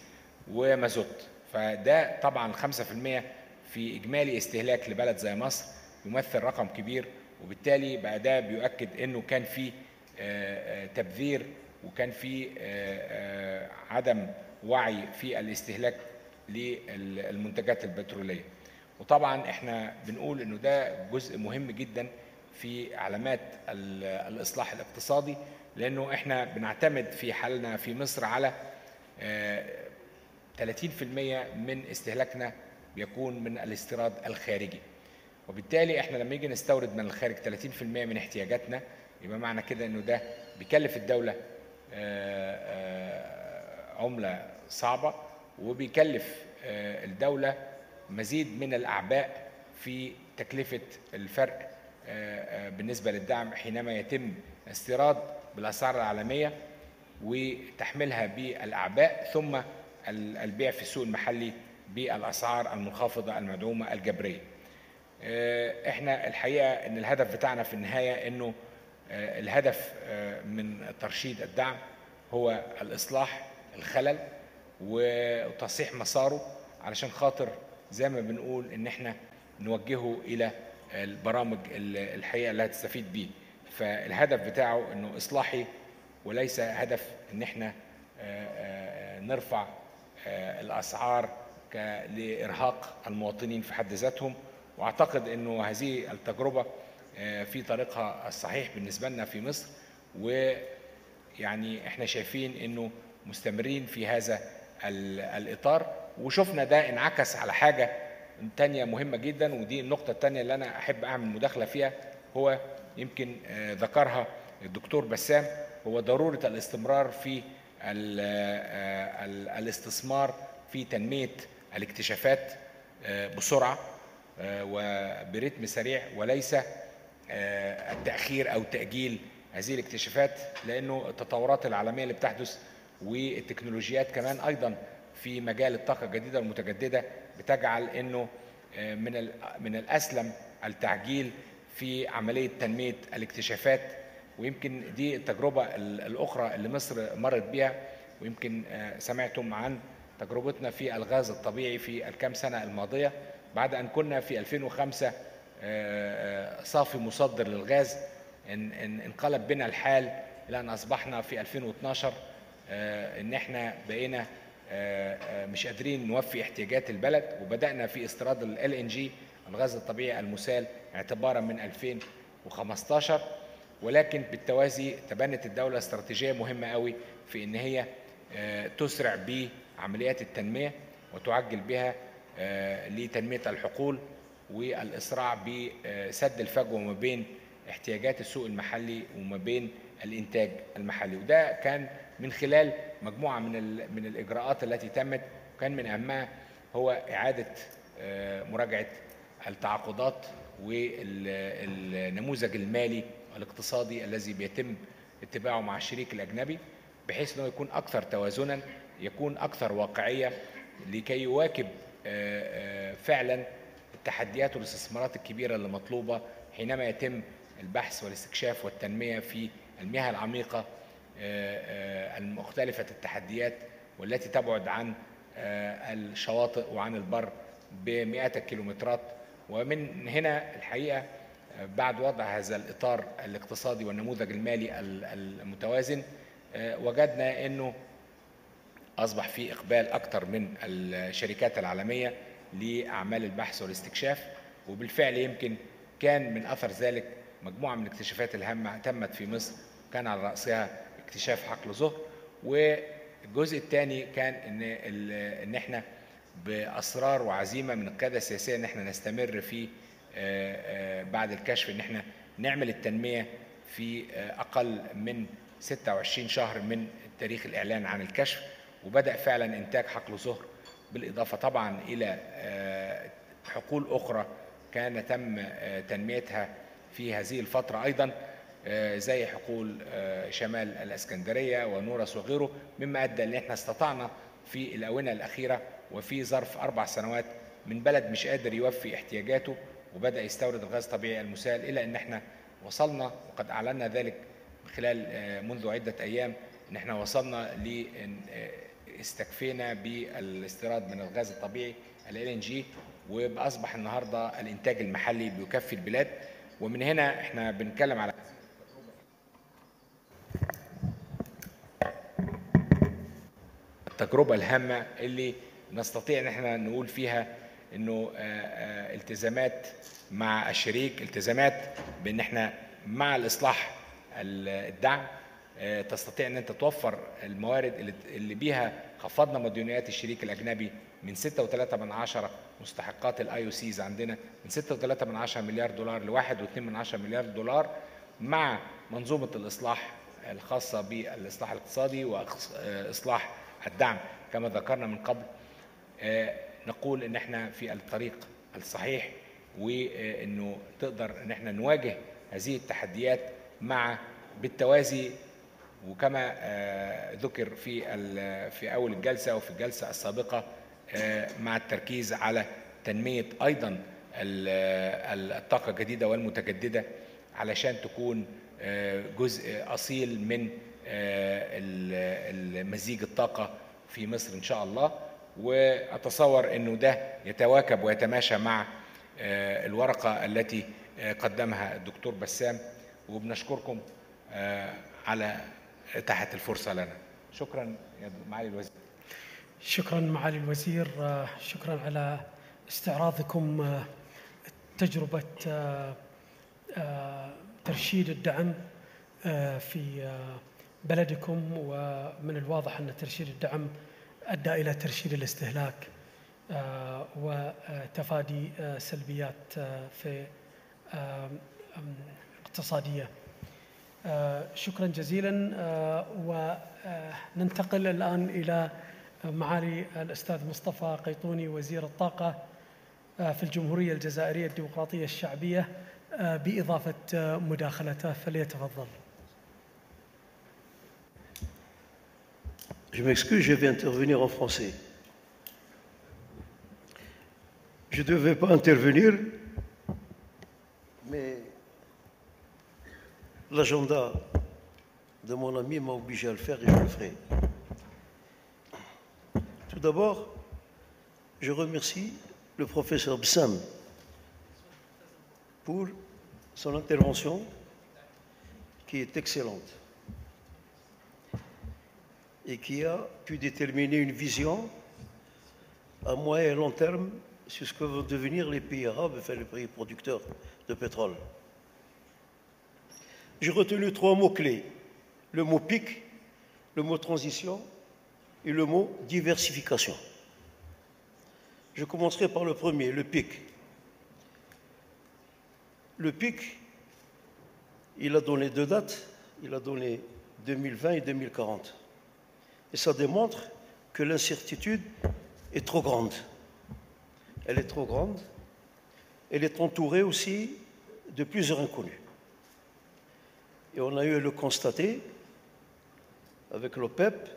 ومازوت. فده طبعا 5% في إجمالي استهلاك لبلد زي مصر يمثل رقم كبير، وبالتالي بقى ده بيؤكد أنه كان في تبذير وكان في عدم وعي في الاستهلاك للمنتجات البترولية. وطبعا احنا بنقول انه ده جزء مهم جدا في علامات الإصلاح الاقتصادي، لأنه احنا بنعتمد في حالنا في مصر على 30% من استهلاكنا بيكون من الاستيراد الخارجي، وبالتالي احنا لما يجي نستورد من الخارج 30% من احتياجاتنا يبقى معنى كده انه ده بيكلف الدولة عملة صعبة، وبيكلف الدولة مزيد من الأعباء في تكلفة الفرق بالنسبة للدعم حينما يتم استيراد بالأسعار العالمية وتحملها بالأعباء ثم البيع في السوق المحلي بالأسعار المنخفضة المدعومة الجبرية. احنا الحقيقة ان الهدف بتاعنا في النهاية انه الهدف من ترشيد الدعم هو الإصلاح الخلل وتصحيح مساره، علشان خاطر زي ما بنقول ان احنا نوجهه الى البرامج الحقيقة اللي هتستفيد بيه. فالهدف بتاعه انه إصلاحي وليس هدف ان احنا نرفع الأسعار لإرهاق المواطنين في حد ذاتهم. واعتقد انه هذه التجربة في طريقها الصحيح بالنسبة لنا في مصر، ويعني احنا شايفين انه مستمرين في هذا الإطار. وشفنا ده انعكس على حاجة تانية مهمة جدا، ودي النقطة التانية اللي أنا أحب أعمل مداخلة فيها، هو يمكن ذكرها الدكتور بسام، هو ضرورة الاستمرار في الاستثمار في تنمية الاكتشافات بسرعة وبرتم سريع، وليس التأخير أو تأجيل هذه الاكتشافات، لأنه التطورات العالمية اللي بتحدث والتكنولوجيات كمان أيضا في مجال الطاقة الجديدة والمتجددة بتجعل أنه من الأسلم التعجيل في عملية تنمية الاكتشافات. ويمكن دي التجربة الأخرى اللي مصر مرت بها، ويمكن سمعتم عن تجربتنا في الغاز الطبيعي في الكام سنة الماضية، بعد أن كنا في 2005 صافي مصدر للغاز، انقلب بنا الحال إلى أن أصبحنا في 2012 إن احنا بقينا مش قادرين نوفي احتياجات البلد، وبدأنا في استيراد ال LNG الغاز الطبيعي المسال اعتبارا من 2015. ولكن بالتوازي تبنت الدولة استراتيجية مهمة قوي في ان هي تسرع بعمليات التنمية وتعجل بها لتنمية الحقول والإسراع بسد الفجوة ما بين احتياجات السوق المحلي وما بين الإنتاج المحلي. وده كان من خلال مجموعة من الإجراءات التي تمت، وكان من أهمها هو إعادة مراجعة التعاقدات والنموذج المالي والاقتصادي الذي بيتم اتباعه مع الشريك الأجنبي، بحيث أنه يكون أكثر توازنا، يكون أكثر واقعية، لكي يواكب فعلا التحديات والاستثمارات الكبيرة اللي مطلوبة حينما يتم البحث والاستكشاف والتنمية في المياه العميقة المختلفة التحديات، والتي تبعد عن الشواطئ وعن البر بمئات الكيلومترات. ومن هنا الحقيقة بعد وضع هذا الإطار الاقتصادي والنموذج المالي المتوازن، وجدنا أنه أصبح في إقبال أكثر من الشركات العالمية لأعمال البحث والاستكشاف. وبالفعل يمكن كان من أثر ذلك مجموعة من الاكتشافات الهامة تمت في مصر، كان على رأسها اكتشاف حقل زهر. والجزء الثاني كان إن إحنا بأصرار وعزيمة من القيادة السياسية إن إحنا نستمر في بعد الكشف إن إحنا نعمل التنمية في أقل من 26 شهر من تاريخ الإعلان عن الكشف، وبدأ فعلا إنتاج حقل زهر، بالإضافة طبعا إلى حقول أخرى كان تم تنميتها في هذه الفترة أيضا، زي حقول شمال الإسكندرية ونورس وغيره، مما أدى أن احنا استطعنا في الآونة الأخيرة وفي ظرف 4 سنوات من بلد مش قادر يوفي احتياجاته وبدأ يستورد الغاز الطبيعي المسال، إلى أن احنا وصلنا، وقد أعلنا ذلك خلال منذ عدة أيام، أن احنا وصلنا استكفينا بالاستيراد من الغاز الطبيعي ال LNG، وأصبح النهاردة الإنتاج المحلي بيكفي البلاد. ومن هنا احنا بنتكلم على التجربة الهامة اللي نستطيع ان احنا نقول فيها انه التزامات مع الشريك، التزامات بان احنا مع الإصلاح الدعم تستطيع ان انت توفر الموارد اللي بيها خفضنا مديونيات الشريك الاجنبي من 6.3 مستحقات IOCs عندنا من 6.3 مليار دولار ل 1.2 مليار دولار، مع منظومة الإصلاح الخاصة بالإصلاح الاقتصادي وإصلاح الدعم كما ذكرنا من قبل. نقول ان احنا في الطريق الصحيح، وانه تقدر ان احنا نواجه هذه التحديات مع بالتوازي، وكما ذكر في اول الجلسه وفي الجلسه السابقه مع التركيز على تنميه ايضا الطاقه الجديده والمتجدده علشان تكون جزء اصيل من مزيج الطاقه في مصر ان شاء الله. واتصور انه ده يتواكب ويتماشى مع الورقه التي قدمها الدكتور بسام، وبنشكركم على اتاحه الفرصه لنا. شكرا يا معالي الوزير. شكرا معالي الوزير، شكرا على استعراضكم تجربه ترشيد الدعم في بلدكم، ومن الواضح ان ترشيد الدعم ادى الى ترشيد الاستهلاك وتفادي سلبيات في اقتصاديه. شكرا جزيلا. وننتقل الان الى معالي الاستاذ مصطفى قيطوني وزير الطاقه في الجمهوريه الجزائريه الديمقراطيه الشعبيه باضافه مداخلته، فليتفضل. Je m'excuse, je vais intervenir en français. Je ne devais pas intervenir, mais l'agenda de mon ami m'a obligé à le faire et je le ferai. Tout d'abord, je remercie le professeur Bsam pour son intervention qui est excellente et qui a pu déterminer une vision à moyen et long terme sur ce que vont devenir les pays arabes, enfin les pays producteurs de pétrole. J'ai retenu 3 mots-clés, le mot pic, le mot transition et le mot diversification. Je commencerai par le premier, le pic. Le pic, il a donné 2 dates, il a donné 2020 et 2040. Et ça démontre que l'incertitude est trop grande. Elle est trop grande elle est entourée aussi de plusieurs inconnus. Et on a eu à le constater avec l'OPEP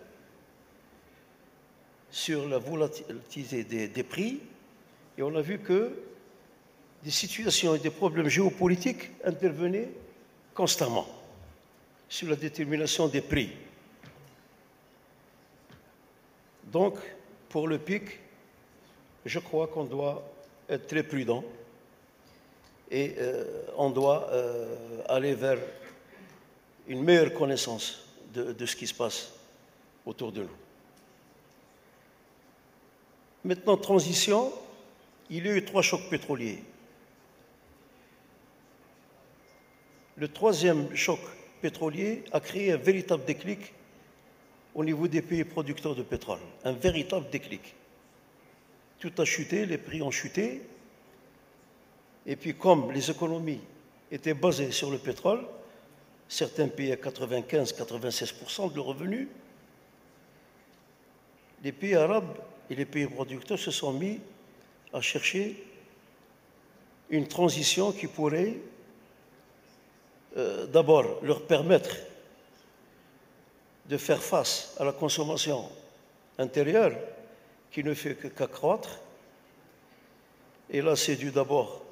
sur la volatilité des prix, et on a vu que des situations et des problèmes géopolitiques intervenaient constamment sur la détermination des prix. Donc, pour le pic, je crois qu'on doit être très prudent et on doit aller vers une meilleure connaissance de ce qui se passe autour de nous. Maintenant, transition, il y a eu 3 chocs pétroliers. Le 3e choc pétrolier a créé un véritable déclic au niveau des pays producteurs de pétrole, un véritable déclic. Tout a chuté, les prix ont chuté, et puis comme les économies étaient basées sur le pétrole, certains pays à 95-96% de revenus, les pays arabes et les pays producteurs se sont mis à chercher une transition qui pourrait d'abord leur permettre de faire face à la consommation intérieure qui ne fait qu'accroître. Et là, c'est dû d'abord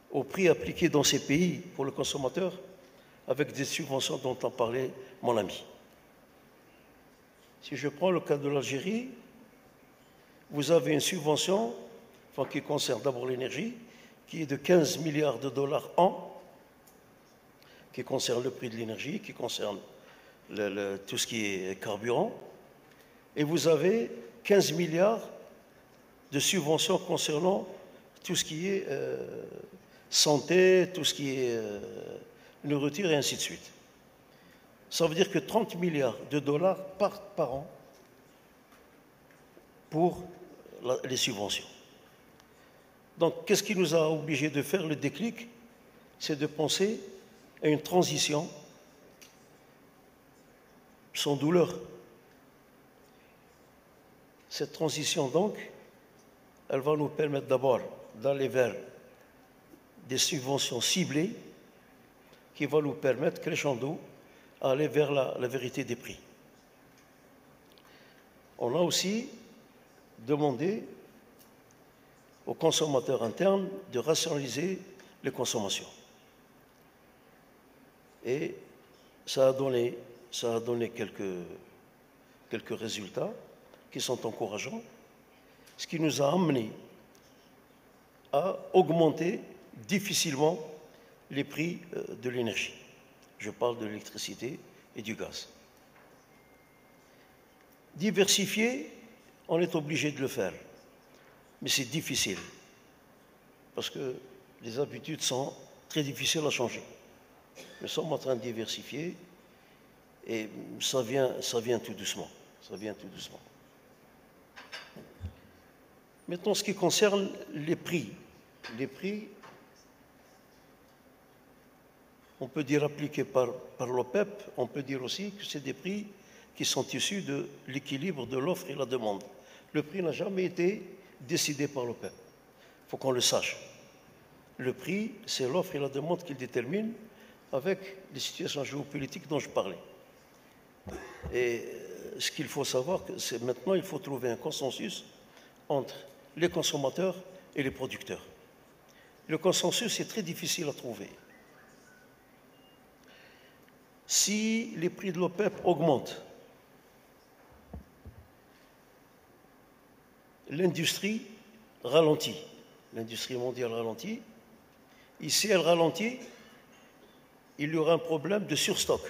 au prix appliqué dans ces pays pour le consommateur avec des subventions dont a parlé mon ami. Si je prends le cas de l'Algérie, vous avez une subvention qui concerne d'abord l'énergie, qui est de 15 milliards de dollars an, qui concerne le prix de l'énergie, qui concerne tout ce qui est carburant, et vous avez 15 milliards de subventions concernant tout ce qui est santé, tout ce qui est nourriture et ainsi de suite. Ça veut dire que 30 milliards de dollars partent par an pour les subventions. Donc, qu'est-ce qui nous a obligés de faire le déclic? C'est de penser à une transition sans douleur. Cette transition, donc, elle va nous permettre d'abord d'aller vers des subventions ciblées qui vont nous permettre, crescendo, d'aller vers la vérité des prix. On a aussi demandé aux consommateurs internes de rationaliser les consommations. Et ça a donné quelques résultats qui sont encourageants, ce qui nous a amené à augmenter difficilement les prix de l'énergie. Je parle de l'électricité et du gaz. Diversifier, on est obligé de le faire, mais c'est difficile, parce que les habitudes sont très difficiles à changer. Nous sommes en train de diversifier et ça vient tout doucement. Ça vient tout doucement. Maintenant, ce qui concerne les prix. Les prix, on peut dire appliqués par l'OPEP, on peut dire aussi que c'est des prix qui sont issus de l'équilibre de l'offre et la demande. Le prix n'a jamais été décidé par l'OPEP. Il faut qu'on le sache. Le prix, c'est l'offre et la demande qui le déterminent avec les situations géopolitiques dont je parlais. Et ce qu'il faut savoir, c'est maintenant il faut trouver un consensus entre les consommateurs et les producteurs. Le consensus est très difficile à trouver. Si les prix de l'OPEP augmentent, l'industrie ralentit. L'industrie mondiale ralentit. Et si elle ralentit, il y aura un problème de surstock.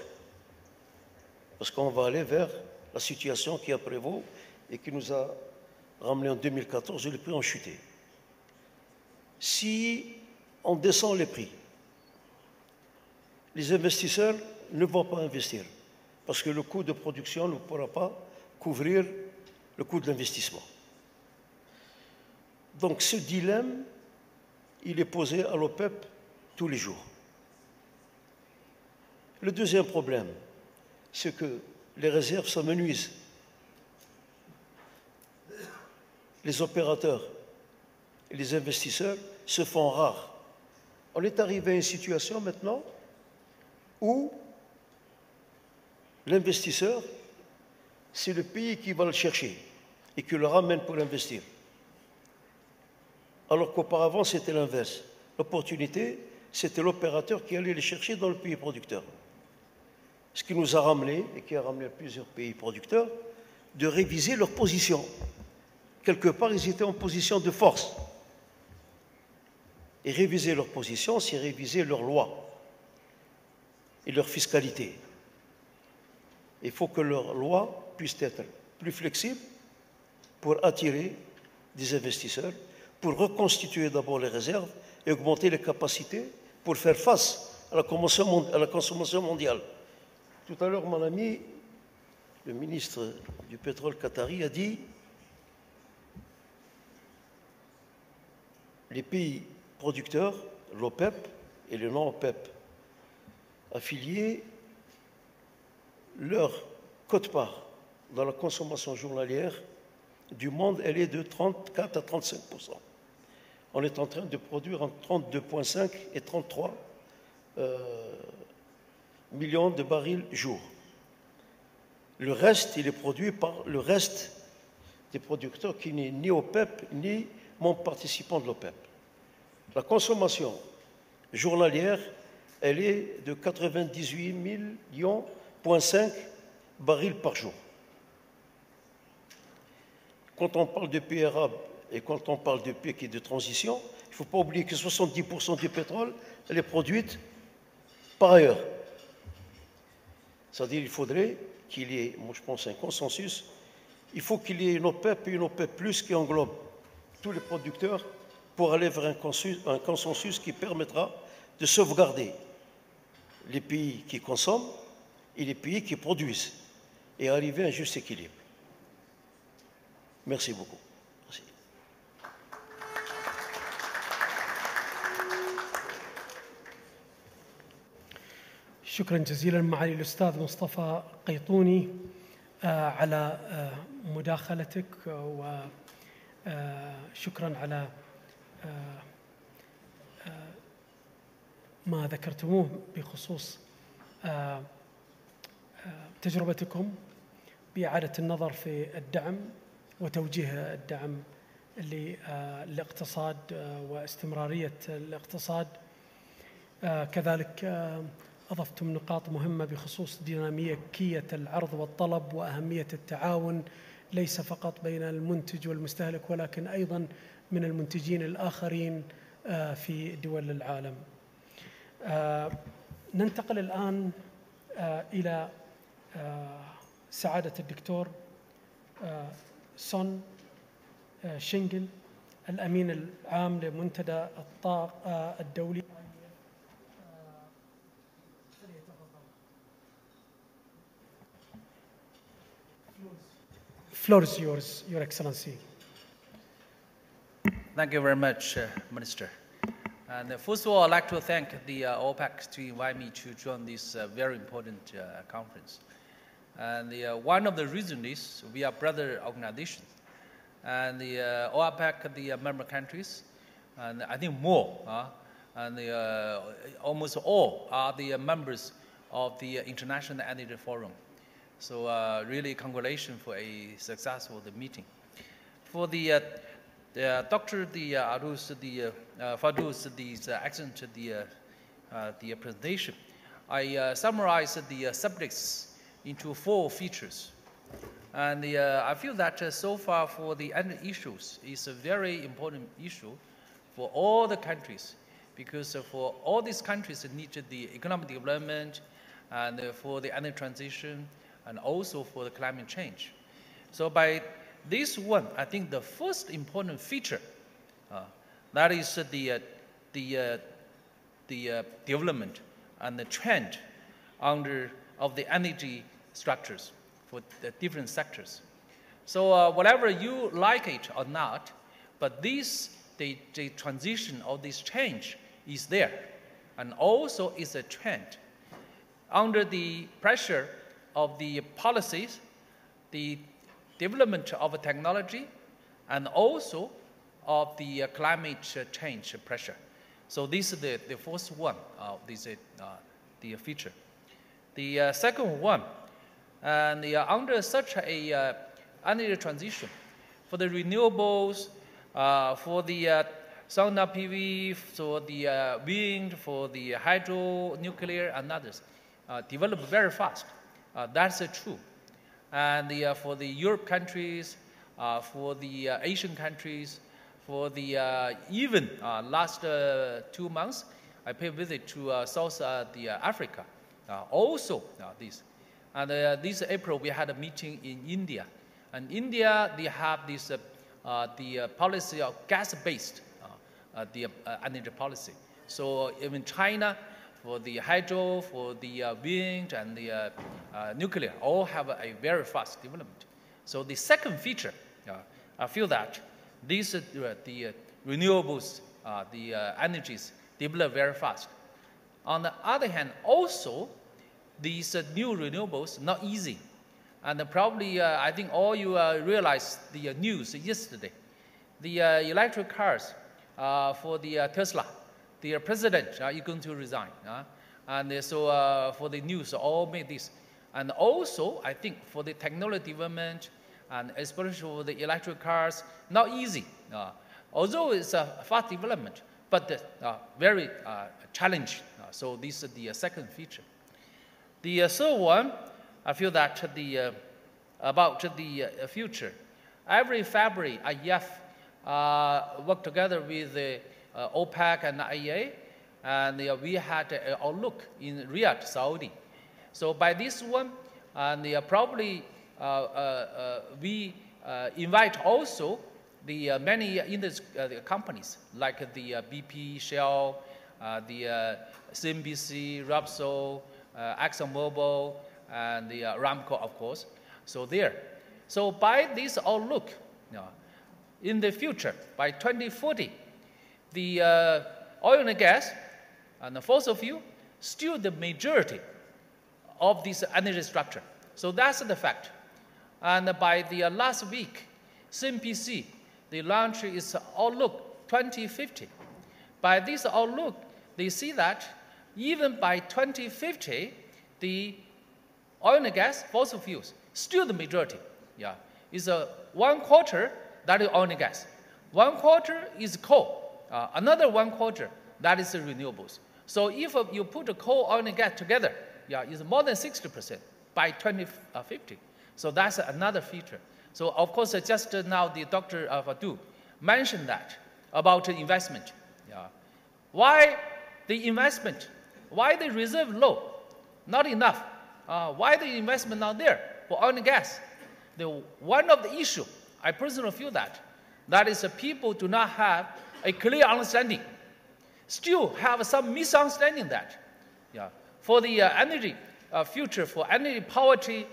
Parce qu'on va aller vers la situation qui a prévaut et qui nous a ramené en 2014 et les prix ont chuté. Si on descend les prix, les investisseurs ne vont pas investir parce que le coût de production ne pourra pas couvrir le coût de l'investissement. Donc ce dilemme, il est posé à l'OPEP tous les jours. Le deuxième problème, c'est que les réserves s'amenuisent. Les opérateurs et les investisseurs se font rares. On est arrivé à une situation maintenant où l'investisseur, c'est le pays qui va le chercher et qui le ramène pour investir. Alors qu'auparavant, c'était l'inverse. L'opportunité, c'était l'opérateur qui allait les chercher dans le pays producteur. Ce qui nous a ramené, et qui a ramené plusieurs pays producteurs, de réviser leur position. Quelque part, ils étaient en position de force. Et réviser leur position, c'est réviser leurs lois et leur fiscalité. Il faut que leurs lois puissent être plus flexibles pour attirer des investisseurs, pour reconstituer d'abord les réserves et augmenter les capacités pour faire face à la consommation mondiale. Tout à l'heure, mon ami, le ministre du pétrole qatari, a dit les pays producteurs, l'OPEP et le non-OPEP affiliés, leur quote-part dans la consommation journalière du monde, elle est de 34 à 35%. On est en train de produire entre 32,5 et 33 millions de barils jour. Le reste, il est produit par le reste des producteurs qui n'est ni OPEP ni membres participants de l'OPEP. La consommation journalière, elle est de 98,5 millions barils par jour. Quand on parle de pays arabes et quand on parle de pays qui est de transition, il ne faut pas oublier que 70% du pétrole, elle est produite par ailleurs. C'est-à-dire qu'il faudrait qu'il y ait, moi je pense, un consensus. Il faut qu'il y ait une OPEP et une OPEP+, qui englobe tous les producteurs pour aller vers un consensus qui permettra de sauvegarder les pays qui consomment et les pays qui produisent et arriver à un juste équilibre. Merci beaucoup. Merci. شكرا جزيلا معالي الأستاذ مصطفى قيطوني على مداخلتك، وشكرا على ما ذكرتموه بخصوص تجربتكم بإعادة النظر في الدعم وتوجيه الدعم للاقتصاد واستمرارية الاقتصاد. كذلك أضفتم نقاط مهمة بخصوص ديناميكية العرض والطلب وأهمية التعاون ليس فقط بين المنتج والمستهلك ولكن أيضا من المنتجين الآخرين في دول العالم. ننتقل الآن إلى سعادة الدكتور سون شينغل، الأمين العام لمنتدى الطاقة الدولي. Floor is yours, Your Excellency. Thank you very much, Minister. And first of all, I'd like to thank the OPEC to invite me to join this very important conference. And one of the reasons is we are brother organizations. And the OPEC, the member countries, and I think more, and almost all are the members of the International Energy Forum. So really congratulations for a successful meeting. For the Dr. Arus, Fadous, excellent the presentation. I summarized the subjects into 4 features. And I feel that so far for the energy issues is a very important issue for all the countries, because for all these countries it needs the economic development and for the energy transition and also for the climate change. So by this one, I think the first important feature, that is the development and the trend of the energy structures for the different sectors. So whatever you like it or not, but the transition of this change is there, and also is a trend. Under the pressure of the policies, the development of technology, and also of the climate change pressure. So this is the first one, this is the feature. The second one, and under such a energy transition, for the renewables, for the solar PV, for the wind, for the hydro, nuclear, and others, develop very fast. That's true. And for the Europe countries, for the Asian countries, for the even last 2 months, I paid a visit to South Africa. Also this. And this April, we had a meeting in India. And India, they have this the policy of gas-based energy policy. So even China, for the hydro, for the wind, and the nuclear, all have a very fast development. So the second feature, I feel that these the renewables, the energies develop very fast. On the other hand, also these new renewables not easy, and probably I think all you realized the news yesterday. The electric cars for the Tesla, the president is going to resign, and so for the news all made this, and also I think for the technology development and especially for the electric cars, not easy. Although it's a fast development, but very challenging. So this is the second feature. The third one, I feel that about the future. Every February, IEF worked together with the OPEC and IEA, and we had an outlook in Riyadh, Saudi. So by this one, and probably we invite also the many industry companies like the BP, Shell, the CNBC, Repsol, ExxonMobil, and the Aramco, of course. So there. So by this outlook, in the future, by 2040, the oil and gas and the fossil fuel still the majority of this energy structure. So that's the fact. And by the last week, CNBC, they launched its Outlook 2050. By this outlook, they see that even by 2050, the oil and gas, fossil fuels, still the majority. Yeah, it's 1/4 that is oil and gas. 1/4 is coal. Another 1/4 that is the renewables. So if you put the coal, oil and gas together, yeah, it's more than 60% by 2050. So that's another feature. So of course, just now the Dr. Fadou mentioned that about investment. Yeah. Why the investment? Why the reserve low? Not enough. Why the investment not there for oil and gas? One of the issue, I personally feel that is people do not have a clear understanding. Still have some misunderstanding that. Yeah. For the energy future, for energy poverty,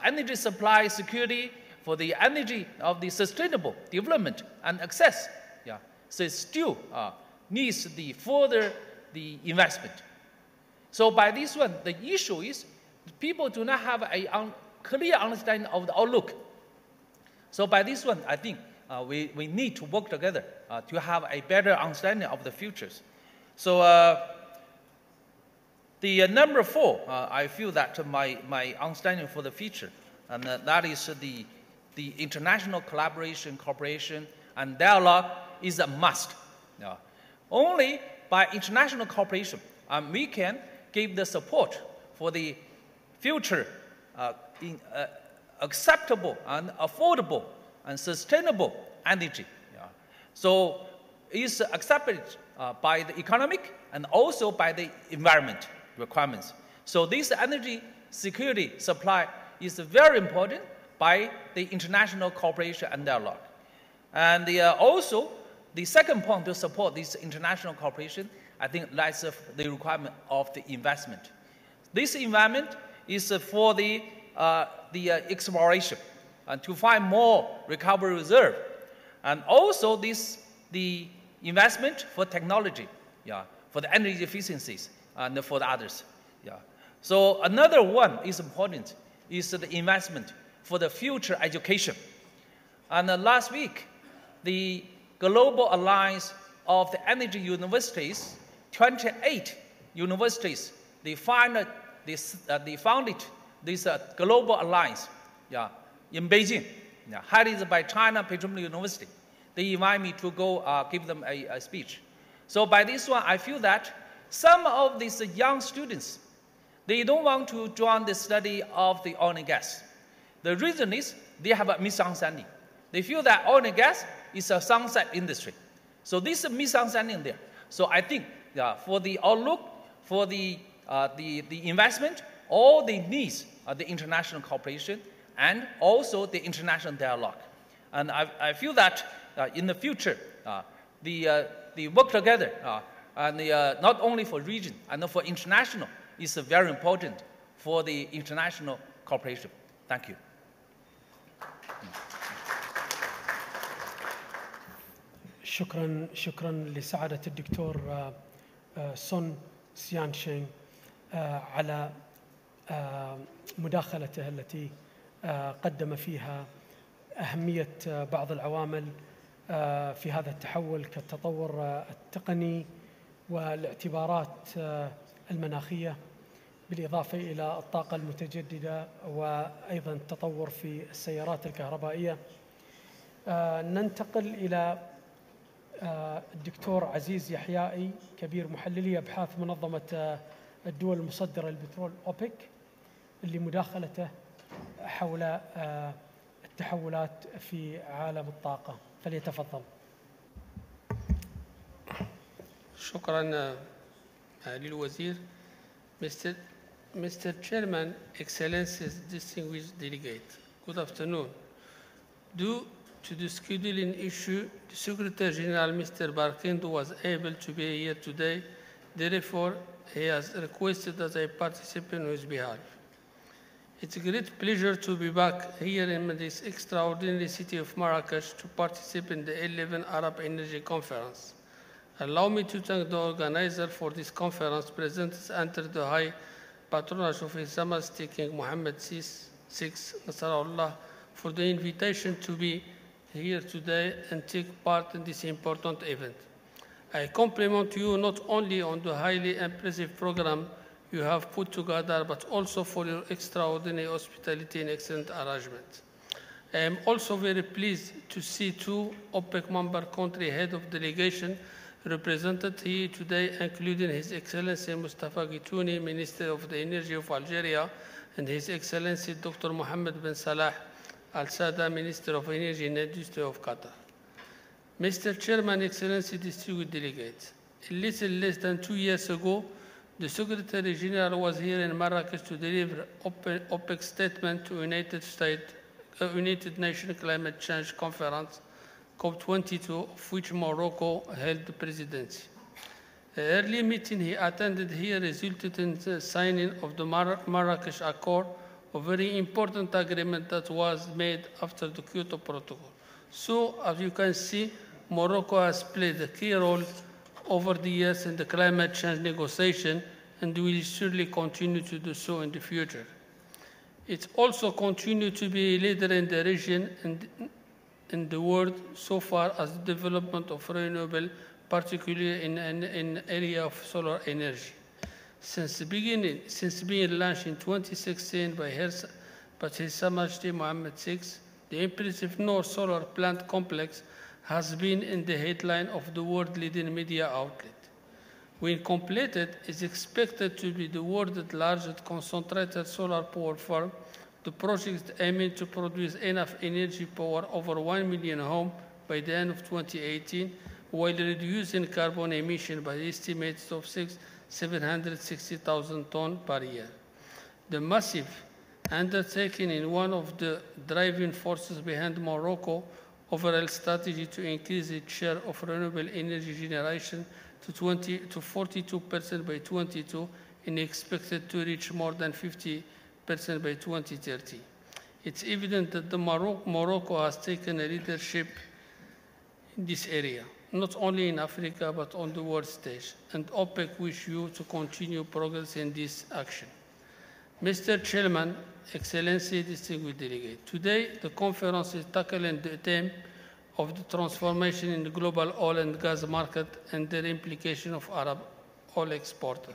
energy supply security, for the energy of the sustainable development and access. Yeah. So it still needs the further the investment. So by this one, the issue is people do not have a clear understanding of the outlook. So by this one, I think we need to work together to have a better understanding of the futures. So the number 4, I feel that my understanding for the future, and that is the international collaboration, cooperation, and dialogue is a must. Only by international cooperation, we can give the support for the future acceptable and affordable and sustainable energy. So it's accepted by the economic and also by the environment requirements. So this energy security supply is very important by the international cooperation and dialogue. And also, the second point to support this international cooperation, I think lies the requirement of the investment. This investment is for the exploration and to find more recovery reserve. And also the investment for technology, for the energy efficiencies and for the others. So another one is important, is the investment for the future education. And last week, the Global Alliance of the Energy Universities, 28 universities, they founded this Global Alliance in Beijing, headed by China Petroleum University. They invite me to go give them a speech. So by this one, I feel that some of these young students, they don't want to join the study of the oil and gas. The reason is they have a misunderstanding. They feel that oil and gas is a sunset industry. So this is a misunderstanding there. So I think for the outlook, for the investment, all they need are the international cooperation and also the international dialogue. And I feel that in the future, the work together, and not only for region and for international, is very important for the international cooperation. Thank you. شكرا لسعادة الدكتور سون سيانشينغ على مداخلته التي قدم فيها أهمية بعض العوامل في هذا التحول كالتطور التقني والاعتبارات المناخية، بالإضافة إلى الطاقة المتجددة وأيضا التطور في السيارات الكهربائية. ننتقل إلى الدكتور عزيز يحيائي، كبير محللي أبحاث منظمة الدول المصدرة للبترول أوبك، اللي مداخلته حول التحولات في عالم الطاقة. فليتفضل. شكرا للوزير. Mr. Chairman, Excellencies, distinguished delegate, good afternoon. Due to the scheduling issue, the Secretary General, Mr. Barkindo, was able to be here today. Therefore, he has requested that I participate on his behalf. It's a great pleasure to be back here in this extraordinary city of Marrakech to participate in the 11th Arab Energy Conference. Allow me to thank the organizer for this conference, presented under the high patronage of His Majesty King Mohammed VI, Nasrallah, for the invitation to be here today and take part in this important event. I compliment you not only on the highly impressive program you have put together, but also for your extraordinary hospitality and excellent arrangement. I am also very pleased to see two OPEC member country head of delegation represented here today, including His Excellency Mustafa Gitouni, Minister of the Energy of Algeria, and His Excellency Dr. Mohammed bin Salah Al-Sada, Minister of Energy and Industry of Qatar. Mr. Chairman, Excellency, distinguished delegates, a little less than 2 years ago, the Secretary General was here in Marrakech to deliver OPEC statement to United Nations Climate Change Conference, Oct.2018, of which Morocco held the presidency. The early meeting he attended here resulted in the signing of the Marrakech Accord, a very important agreement that was made after the Kyoto Protocol. So, as you can see, Morocco has played a key role over the years in the climate change negotiation and will surely continue to do so in the future. It also continues to be a leader in the region and in the world so far as the development of renewable, particularly in the area of solar energy. Since being launched in 2016 by His Majesty Mohammed VI, the impressive North Solar Plant Complex has been in the headline of the world-leading media outlet. When completed, it is expected to be the world's largest concentrated solar power farm. The project is aiming to produce enough energy power over 1 million homes by the end of 2018, while reducing carbon emission by estimates of 760,000 tons per year. The massive undertaking is one of the driving forces behind Morocco's overall strategy to increase its share of renewable energy generation to 42% by 2022 and expected to reach more than 50% by 2030. It's evident that Morocco has taken a leadership in this area, not only in Africa, but on the world stage, and OPEC wish you to continue progress in this action. Mr. Chairman, Excellency, distinguished delegate, today the conference is tackling the theme of the transformation in the global oil and gas market and their implication of Arab oil exporters.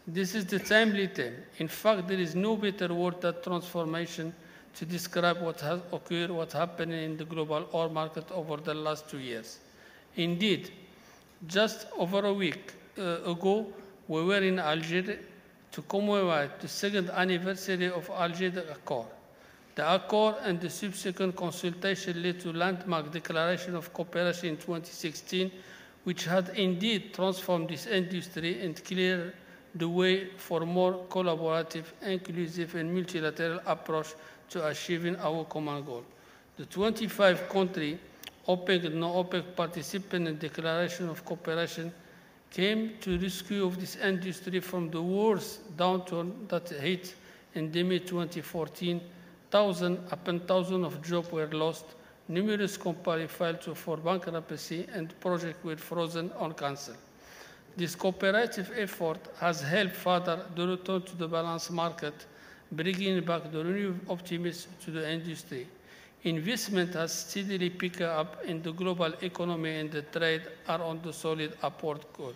This is the timely theme. In fact, there is no better word than transformation to describe what has occurred, what happened in the global oil market over the last 2 years. Indeed, just over a week ago, we were in Algeria to commemorate the second anniversary of Alger Accord. The Accord and the subsequent consultation led to landmark declaration of cooperation in 2016, which had indeed transformed this industry and cleared the way for more collaborative, inclusive, and multilateral approach to achieving our common goal. The 25 countries, OPEC and non-OPEC participants in the Declaration of Cooperation came to rescue of this industry from the worst downturn that hit in the mid-2014. Thousands upon thousands of jobs were lost, numerous companies filed for bankruptcy, and projects were frozen or cancelled. This cooperative effort has helped further the return to the balanced market, bringing back the renewed optimism to the industry. Investment has steadily picked up in the global economy, and the trade are on the solid upward curve.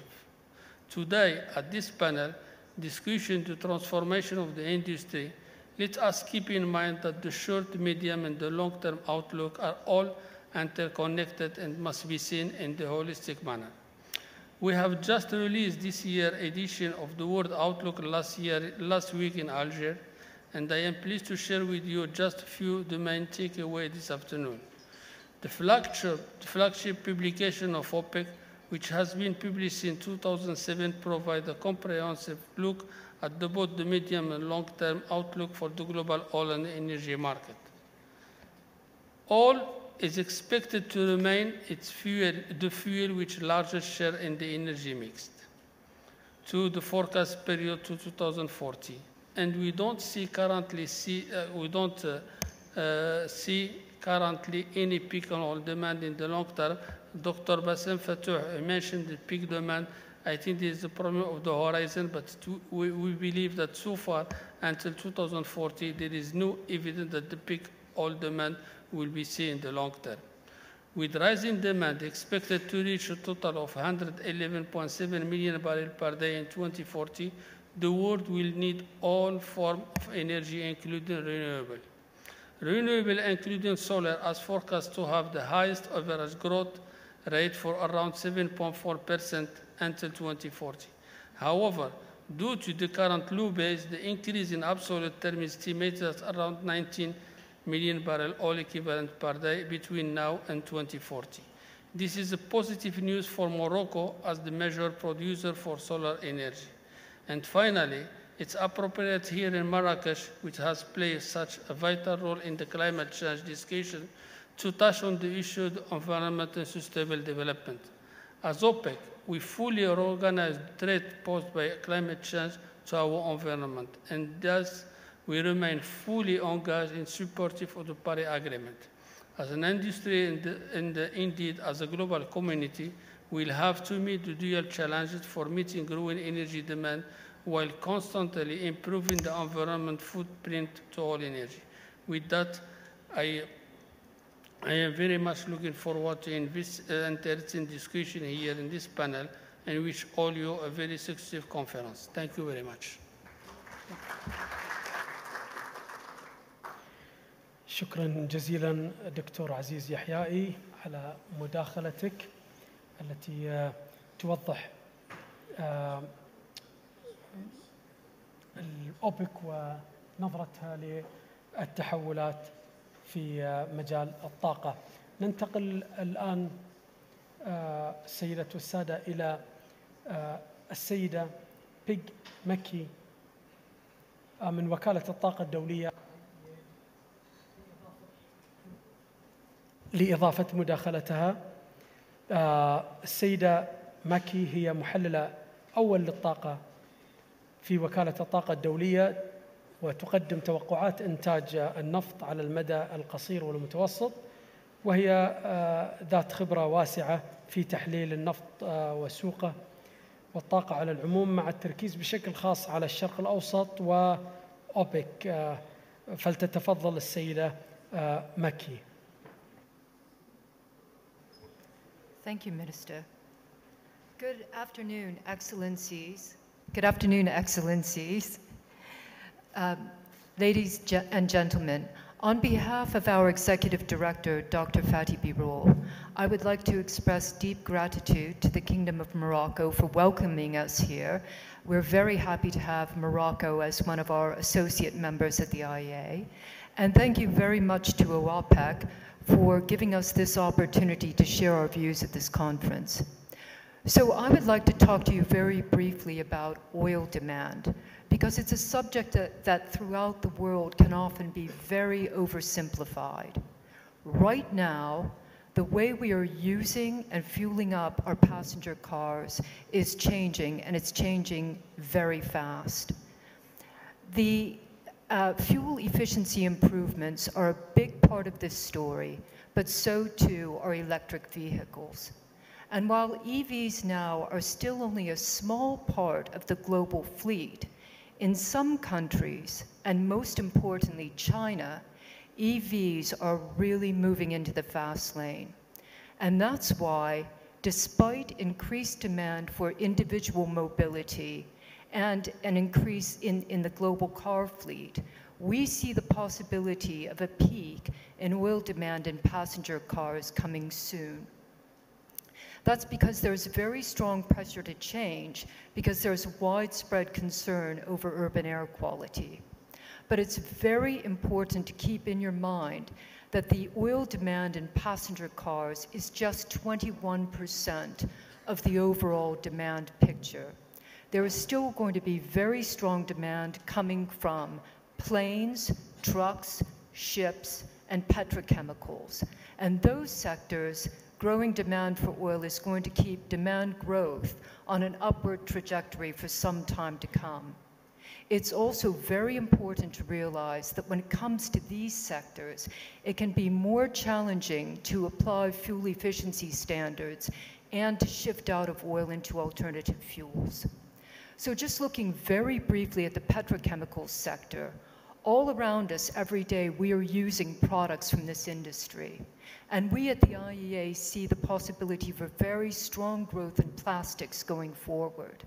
Today, at this panel, discussion the transformation of the industry, let us keep in mind that the short, medium, and the long-term outlook are all interconnected and must be seen in the holistic manner. We have just released this year's edition of the World Outlook last week in Alger, and I am pleased to share with you just a few of the main takeaways this afternoon. The flagship publication of OPEC, which has been published in 2007, provides a comprehensive look at both the medium and long-term outlook for the global oil and energy market. Oil is expected to remain the fuel which largest share in the energy mix to the forecast period to 2040. And we don't see currently any peak on oil demand in the long term. Dr. Bassem Fattouh mentioned the peak demand. I think this is the problem of the horizon, but we believe that so far until 2040 there is no evidence that the peak oil demand will be seen in the long term. With rising demand expected to reach a total of 111.7 million barrels per day in 2040, the world will need all forms of energy, including renewable. Renewable, including solar, is forecast to have the highest average growth rate for around 7.4% until 2040. However, due to the current low base, the increase in absolute terms is estimated at around 19 million barrel oil equivalent per day between now and 2040. This is a positive news for Morocco as the major producer for solar energy. And finally, it's appropriate here in Marrakech, which has played such a vital role in the climate change discussion, to touch on the issue of environment and sustainable development. As OPEC, we fully recognize the threat posed by climate change to our environment, and thus we remain fully engaged in supportive of the Paris Agreement. As an industry and indeed as a global community, we'll have to meet the dual challenges for meeting growing energy demand while constantly improving the environment footprint to all energy. With that, I am very much looking forward to interesting discussion here in this panel, and wish all you a very successful conference. Thank you very much. شكرا جزيلا دكتور عزيز يحيائي على مداخلتك التي توضح الأوبك ونظرتها للتحولات في مجال الطاقة. ننتقل الآن السيدة والسادة إلى السيدة بيج مكي من وكالة الطاقة الدولية لإضافة مداخلتها. السيدة ماكي هي محللة أول للطاقة في وكالة الطاقة الدولية، وتقدم توقعات إنتاج النفط على المدى القصير والمتوسط، وهي ذات خبرة واسعة في تحليل النفط وسوقه والطاقة على العموم، مع التركيز بشكل خاص على الشرق الأوسط وأوبك. فلتتفضل السيدة ماكي. Thank you, Minister. Good afternoon, Excellencies. Good afternoon, Excellencies. Ladies and gentlemen, on behalf of our Executive Director, Dr. Fatih Birol, I would like to express deep gratitude to the Kingdom of Morocco for welcoming us here. We're very happy to have Morocco as one of our associate members at the IEA. And thank you very much to OPEC for giving us this opportunity to share our views at this conference. So I would like to talk to you very briefly about oil demand, because it's a subject that throughout the world can often be very oversimplified. Right now, the way we are using and fueling up our passenger cars is changing, and it's changing very fast. The fuel efficiency improvements are a big part of this story, but so too are electric vehicles. And while EVs now are still only a small part of the global fleet, in some countries, and most importantly China, EVs are really moving into the fast lane. And that's why, despite increased demand for individual mobility and an increase in the global car fleet, we see the possibility of a peak in oil demand in passenger cars coming soon. That's because there's very strong pressure to change, because there's widespread concern over urban air quality. But it's very important to keep in your mind that the oil demand in passenger cars is just 21% of the overall demand picture. There is still going to be very strong demand coming from planes, trucks, ships, and petrochemicals. And those sectors, growing demand for oil is going to keep demand growth on an upward trajectory for some time to come. It's also very important to realize that when it comes to these sectors, it can be more challenging to apply fuel efficiency standards and to shift out of oil into alternative fuels. So just looking very briefly at the petrochemical sector, all around us every day we are using products from this industry. And we at the IEA see the possibility for very strong growth in plastics going forward.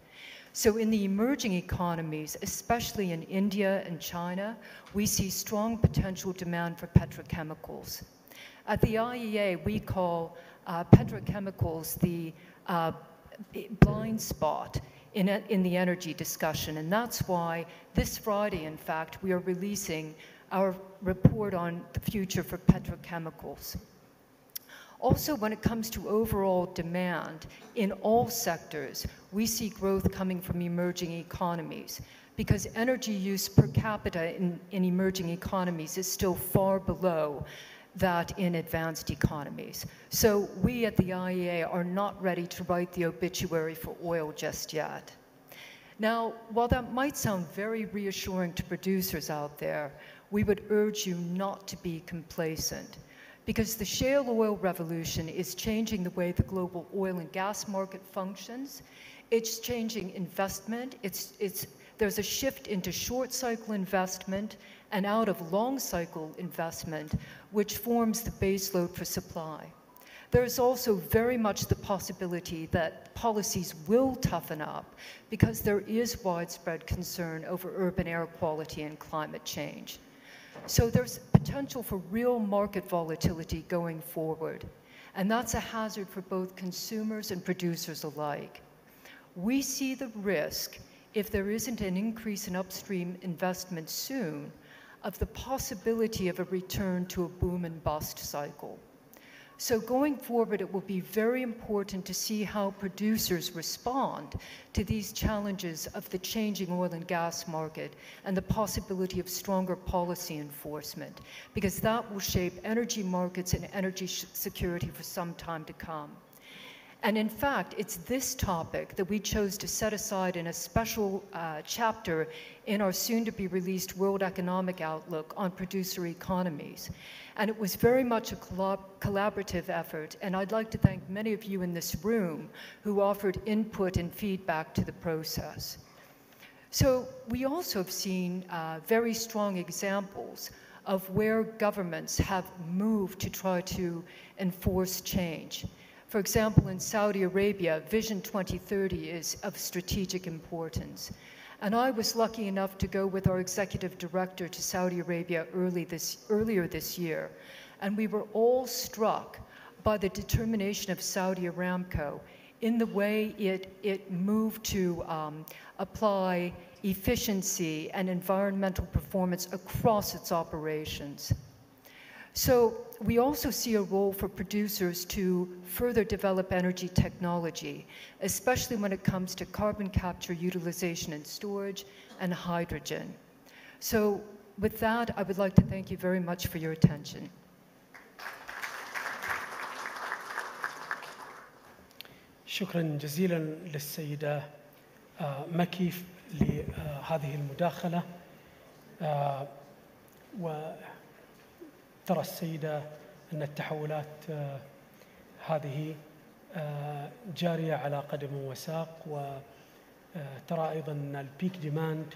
So in the emerging economies, especially in India and China, we see strong potential demand for petrochemicals. At the IEA, we call petrochemicals the blind spot in the energy discussion. And that's why this Friday, in fact, we are releasing our report on the future for petrochemicals. Also, when it comes to overall demand in all sectors, we see growth coming from emerging economies, because energy use per capita in emerging economies is still far below that in advanced economies. So we at the IEA are not ready to write the obituary for oil just yet. Now, while that might sound very reassuring to producers out there, we would urge you not to be complacent, because the shale oil revolution is changing the way the global oil and gas market functions. It's changing investment. There's a shift into short cycle investment and out of long cycle investment, which forms the baseload for supply. There's also very much the possibility that policies will toughen up, because there is widespread concern over urban air quality and climate change. So there's potential for real market volatility going forward, and that's a hazard for both consumers and producers alike. We see the risk, if there isn't an increase in upstream investment soon, of the possibility of a return to a boom and bust cycle. So going forward, it will be very important to see how producers respond to these challenges of the changing oil and gas market and the possibility of stronger policy enforcement, because that will shape energy markets and energy security for some time to come. And in fact, it's this topic that we chose to set aside in a special chapter in our soon-to-be-released World Economic Outlook on producer economies. And it was very much a collaborative effort, and I'd like to thank many of you in this room who offered input and feedback to the process. So we also have seen very strong examples of where governments have moved to try to enforce change. For example, in Saudi Arabia, Vision 2030 is of strategic importance. And I was lucky enough to go with our executive director to Saudi Arabia earlier this year. And we were all struck by the determination of Saudi Aramco in the way it moved to apply efficiency and environmental performance across its operations. So we also see a role for producers to further develop energy technology, especially when it comes to carbon capture, utilization and storage, and hydrogen. So with that, I would like to thank you very much for your attention. شكرا جزيلا للسيدة مكي لهذه المداخلة. وترى السيدة أن التحولات هذه جارية على قدم وساق، وترى أيضا أن البيك ديماند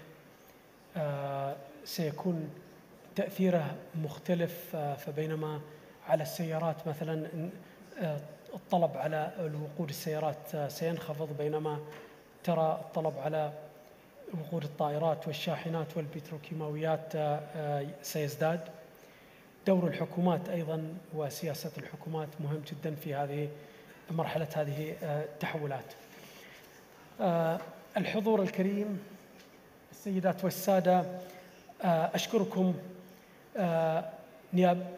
سيكون تأثيره مختلف. فبينما على السيارات مثلا الطلب على الوقود السيارات سينخفض، بينما ترى الطلب على وقود الطائرات والشاحنات والبتروكيماويات سيزداد. دور الحكومات أيضا وسياسة الحكومات مهم جدا في هذه مرحلة هذه التحولات. الحضور الكريم، السيدات والسادة، أشكركم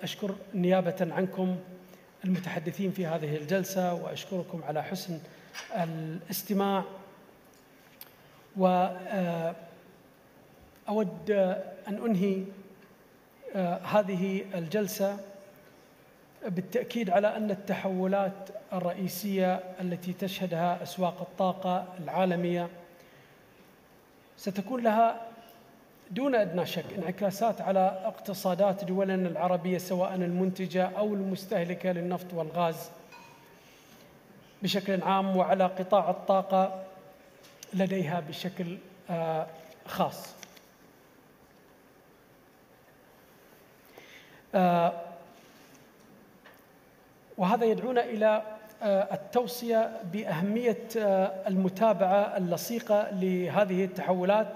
أشكر نيابة عنكم المتحدثين في هذه الجلسة، وأشكركم على حسن الاستماع. وأود أن أنهي هذه الجلسة بالتأكيد على أن التحولات الرئيسية التي تشهدها أسواق الطاقة العالمية ستكون لها دون أدنى شك انعكاسات على اقتصادات دولنا العربية، سواء المنتجة أو المستهلكة للنفط والغاز بشكل عام، وعلى قطاع الطاقة لديها بشكل خاص. وهذا يدعونا إلى التوصية بأهمية المتابعة اللصيقة لهذه التحولات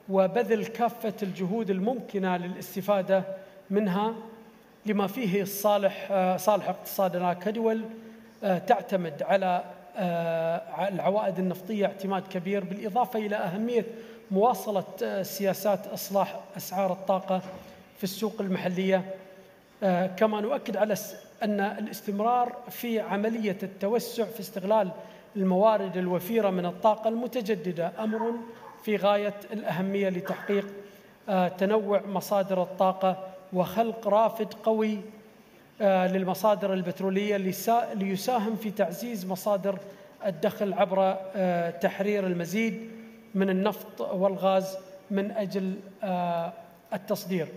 وبذل كافة الجهود الممكنة للاستفادة منها لما فيه صالح اقتصادنا كدول تعتمد على العوائد النفطية اعتماد كبير، بالإضافة إلى أهمية مواصلة سياسات إصلاح أسعار الطاقة في السوق المحلية. كما نؤكد على أن الاستمرار في عملية التوسع في استغلال الموارد الوفيرة من الطاقة المتجددة أمر في غاية الأهمية لتحقيق تنوع مصادر الطاقة وخلق رافد قوي للمصادر البترولية ليساهم في تعزيز مصادر الدخل عبر تحرير المزيد من النفط والغاز من أجل التصدير.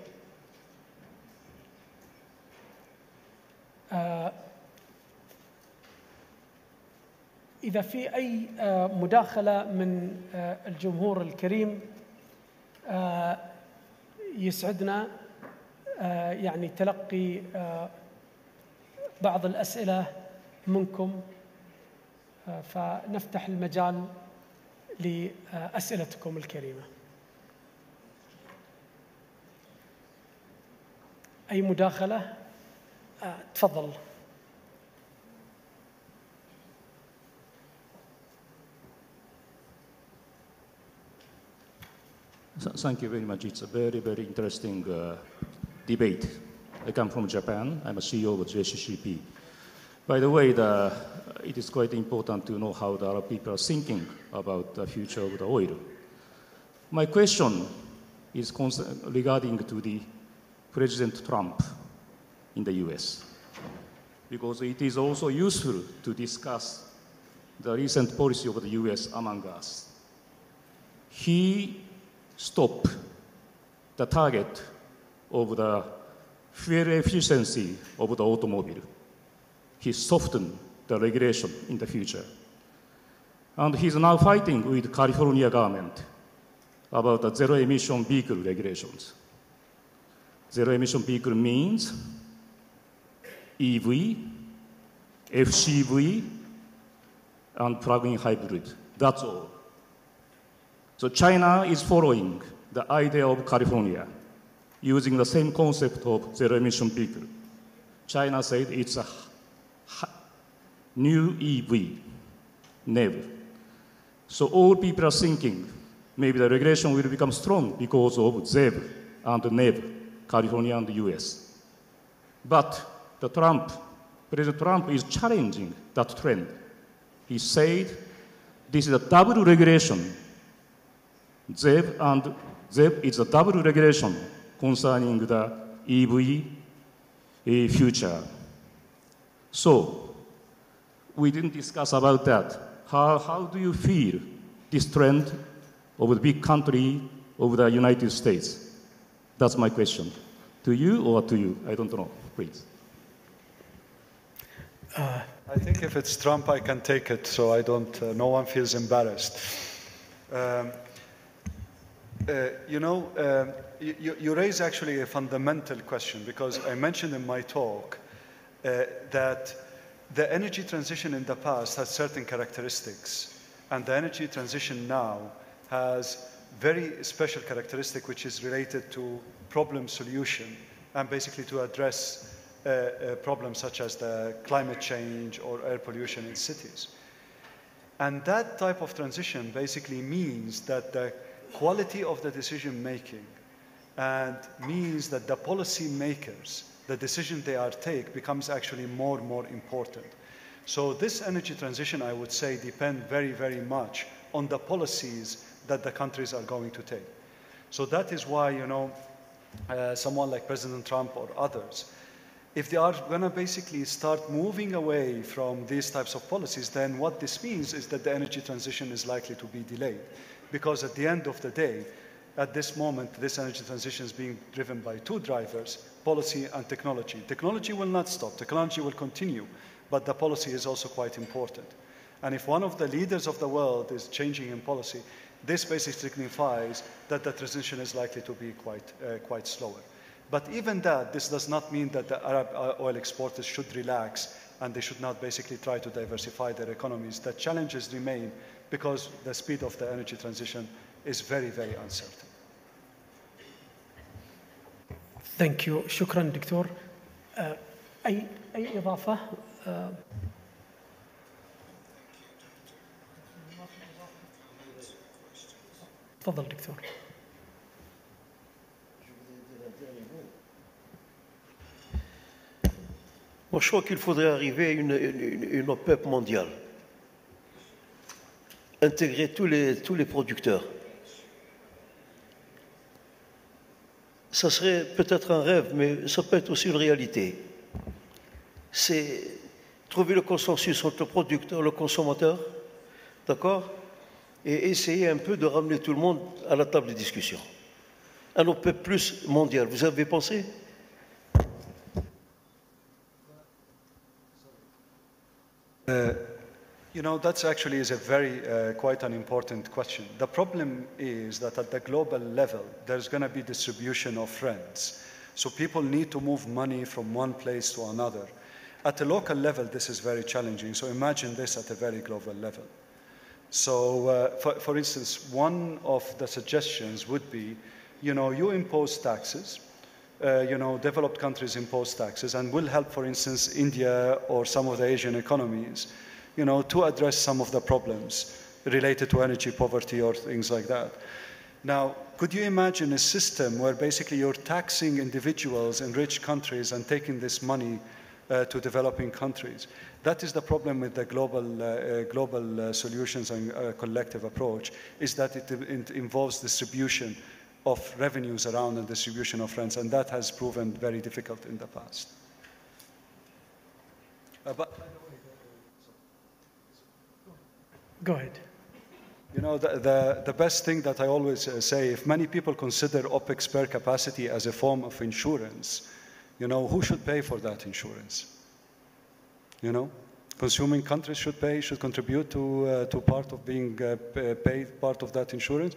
إذا في أي مداخلة من الجمهور الكريم يسعدنا يعني تلقي بعض الأسئلة منكم، فنفتح المجال لأسئلتكم الكريمة. أي مداخلة؟ تفضل. Thank you very much. It's a very, very interesting debate. I come from Japan. I'm a CEO of JCCP. By the way, it is quite important to know how the Arab people are thinking about the future of the oil. My question is regarding to the President Trump in the US, because it is also useful to discuss the recent policy of the US among us. He stopped the target of the fuel efficiency of the automobile. He softened the regulation in the future. And he's now fighting with the California government about the zero-emission vehicle regulations. Zero-emission vehicle means EV FCV, and plug-in hybrid. That's all. So China is following the idea of California, using the same concept of zero-emission vehicle. China said it's a new EV, NEV. So all people are thinking maybe the regulation will become strong because of ZEV and NEV, California and the US. But President Trump is challenging that trend. He said this is a double regulation. ZEV is a double regulation concerning the EV future. So we didn't discuss about that. How do you feel this trend of the big country of the United States? That's my question. To you or to you? I don't know, please. I think if it's Trump, I can take it, so I don't, no one feels embarrassed. You raise actually a fundamental question, because I mentioned in my talk that the energy transition in the past has certain characteristics, and the energy transition now has very special characteristic, which is related to problem solution and basically to address problems such as the climate change or air pollution in cities. And that type of transition basically means that the quality of the decision making and means that the policy makers, the decision they are take becomes actually more and more important. So this energy transition, I would say, depends very, very much on the policies that the countries are going to take. So that is why, someone like President Trump or others, if they are going to basically start moving away from these types of policies, then what this means is that the energy transition is likely to be delayed. Because at the end of the day, at this moment, this energy transition is being driven by two drivers, policy and technology. Technology will not stop, technology will continue, but the policy is also quite important. And if one of the leaders of the world is changing in policy, this basically signifies that the transition is likely to be quite slower. But even that, this does not mean that the Arab oil exporters should relax and they should not basically try to diversify their economies. The challenges remain because the speed of the energy transition is very, very uncertain. Thank you. شكرا دكتور. أي إضافة؟ تفضل دكتور. Moi, je crois qu'il faudrait arriver à une OPEP mondiale. Intégrer tous les producteurs. Ça serait peut-être un rêve, mais ça peut être aussi une réalité. C'est trouver le consensus entre le producteur et le consommateur, d'accord? Et essayer un peu de ramener tout le monde à la table de discussion. Un OPEP plus mondial, vous avez pensé? That's actually is a very, quite an important question. The problem is that at the global level, there's going to be distribution of rents. So people need to move money from one place to another. At a local level, this is very challenging. So imagine this at a very global level. So, for instance, one of the suggestions would be, you impose taxes. Developed countries impose taxes and will help, for instance, India or some of the Asian economies, to address some of the problems related to energy poverty or things like that. Now, could you imagine a system where basically you're taxing individuals in rich countries and taking this money to developing countries? That is the problem with the global solutions and collective approach, is that it involves distribution of revenues around and distribution of rents, and that has proven very difficult in the past. Go ahead. The best thing that I always say, if many people consider OPEC spare capacity as a form of insurance, who should pay for that insurance? Consuming countries should contribute to part of being paid part of that insurance.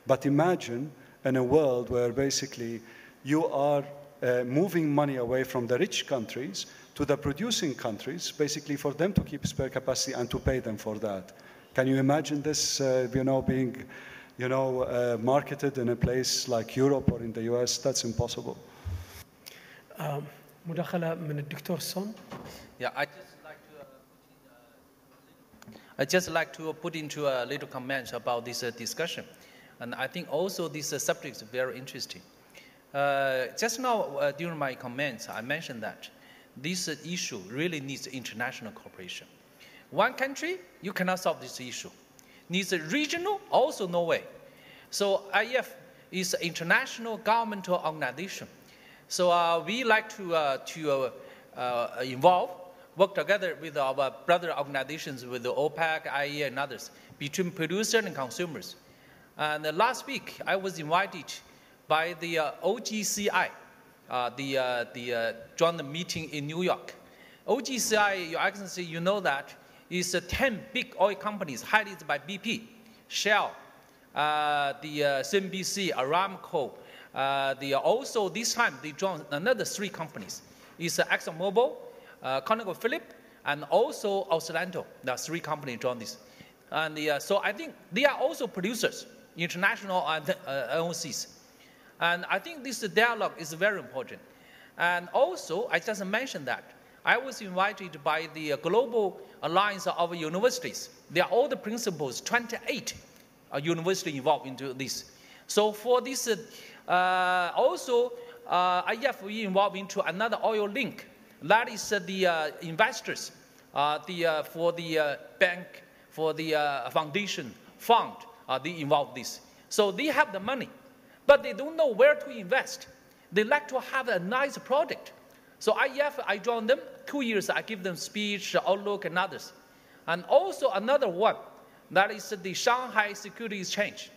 But imagine in a world where basically you are moving money away from the rich countries to the producing countries, basically for them to keep spare capacity and to pay them for that. Can you imagine this, being, marketed in a place like Europe or in the US? That's impossible. مداخلة من الدكتور سون. Yeah, I just like to put into a little comment about this discussion, and I think also this subject is very interesting. Just now during my comments, I mentioned that this issue really needs international cooperation. One country, you cannot solve this issue. Needs a regional, also no way. So IEF is an international governmental organization. So we like to work together with our brother organizations, with the OPEC, IEA, and others, between producers and consumers. And last week, I was invited by the OGCI, the joint meeting in New York. OGCI, Your Excellency, you know that, is 10 big oil companies headed by BP, Shell, the CNBC, Aramco. Also this time they joined another 3 companies. It's ExxonMobil, ConocoPhillips, and also Occidental. There are 3 companies joined this. And so I think they are also producers, international and NOCs. And I think this dialogue is very important. And also, I just mentioned that I was invited by the Global Alliance of Universities. They are all the principals, 28 universities involved into this. So for this, also, IEF, we involved into another oil link. That is the investors, for the bank, for the foundation, fund, they involve this. So they have the money, but they don't know where to invest. They like to have a nice project. So IEF, I joined them 2 years. I give them speech, outlook, and others. And also another one, that is the Shanghai Security Exchange.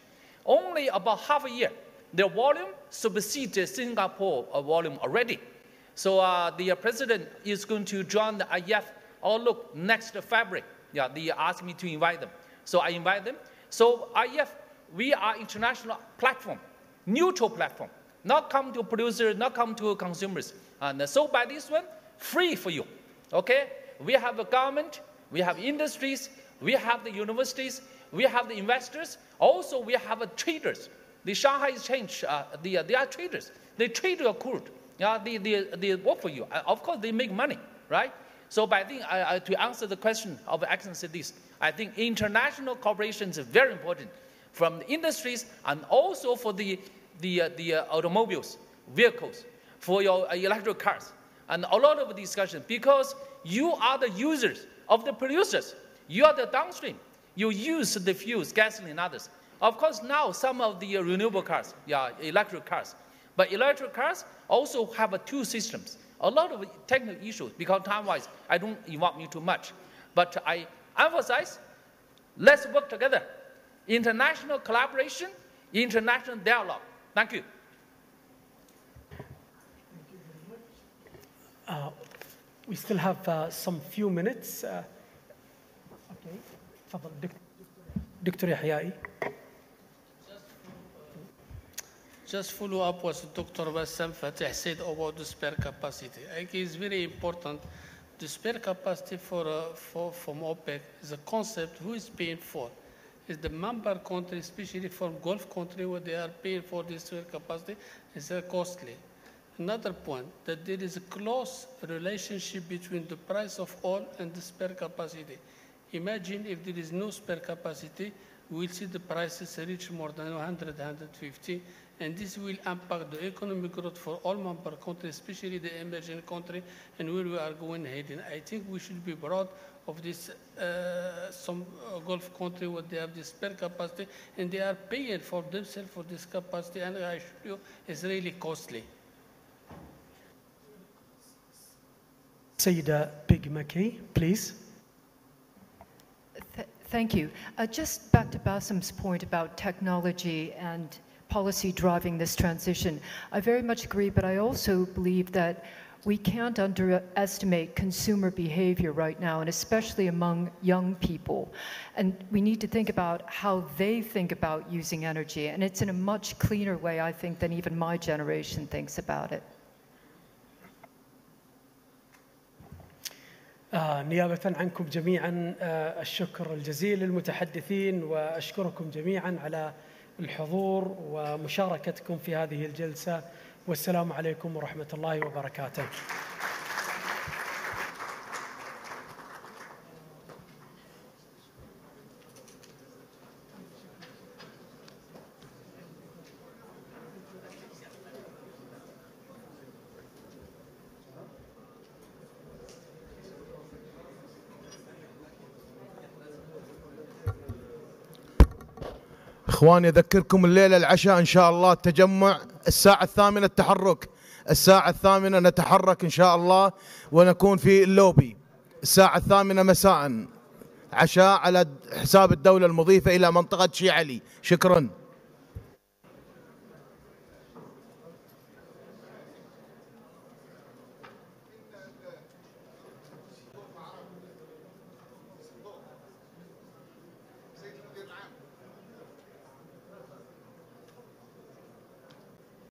Only about half a year, their volume supersedes Singapore volume already. So the president is going to join the IEF outlook next February. Yeah, they asked me to invite them. So I invite them. So IEF, we are international platform, neutral platform. Not come to producers, not come to consumers. And so by this one, free for you, okay? We have a government, we have industries, we have the universities, we have the investors. Also, we have traders. The Shanghai Exchange, they are traders. They trade your crude. Yeah, they work for you. Of course, they make money, right? So by I think, to answer the question of Excellency this, I think international cooperation is very important from the industries and also for the automobiles, vehicles, for your electric cars, and a lot of discussion, because you are the users of the producers. You are the downstream. You use the fuels, gasoline, and others. Of course, now some of the renewable cars, yeah, electric cars. But electric cars also have 2 systems. A lot of technical issues, because time-wise, I don't involve you too much. But I emphasize, let's work together. International collaboration, international dialogue. Thank you. We still have some few minutes. Okay, تفضل دكتور يحيائي. Just follow up what Dr. Bassam Fateh said about the spare capacity. I think it's very important. The spare capacity from OPEC is a concept who is paying for. It's the member country, especially from Gulf country, where they are paying for this spare capacity, is costly. Another point, that there is a close relationship between the price of oil and the spare capacity. Imagine if there is no spare capacity, we'll see the prices reach more than 100, 150, and this will impact the economic growth for all member countries, especially the emerging country, and where we are going ahead. And I think we should be proud of this, some Gulf country where they have this spare capacity, and they are paying for themselves for this capacity, and I assure you, it's really costly. Sayyida Big Maki, please. Thank you. Just back to Bassam's point about technology and policy driving this transition. I very much agree, but I also believe that we can't underestimate consumer behavior right now, and especially among young people. And we need to think about how they think about using energy, and it's in a much cleaner way, I think, than even my generation thinks about it. نيابة عنكم جميعا الشكر الجزيل للمتحدثين، وأشكركم جميعا على الحضور ومشاركتكم في هذه الجلسة، والسلام عليكم ورحمة الله وبركاته. إخواني أذكركم الليلة العشاء إن شاء الله التجمع الساعة 8 التحرك، الساعة 8 نتحرك إن شاء الله ونكون في اللوبي الساعة 8 مساء، عشاء على حساب الدولة المضيفة إلى منطقة شي علي. شكرا.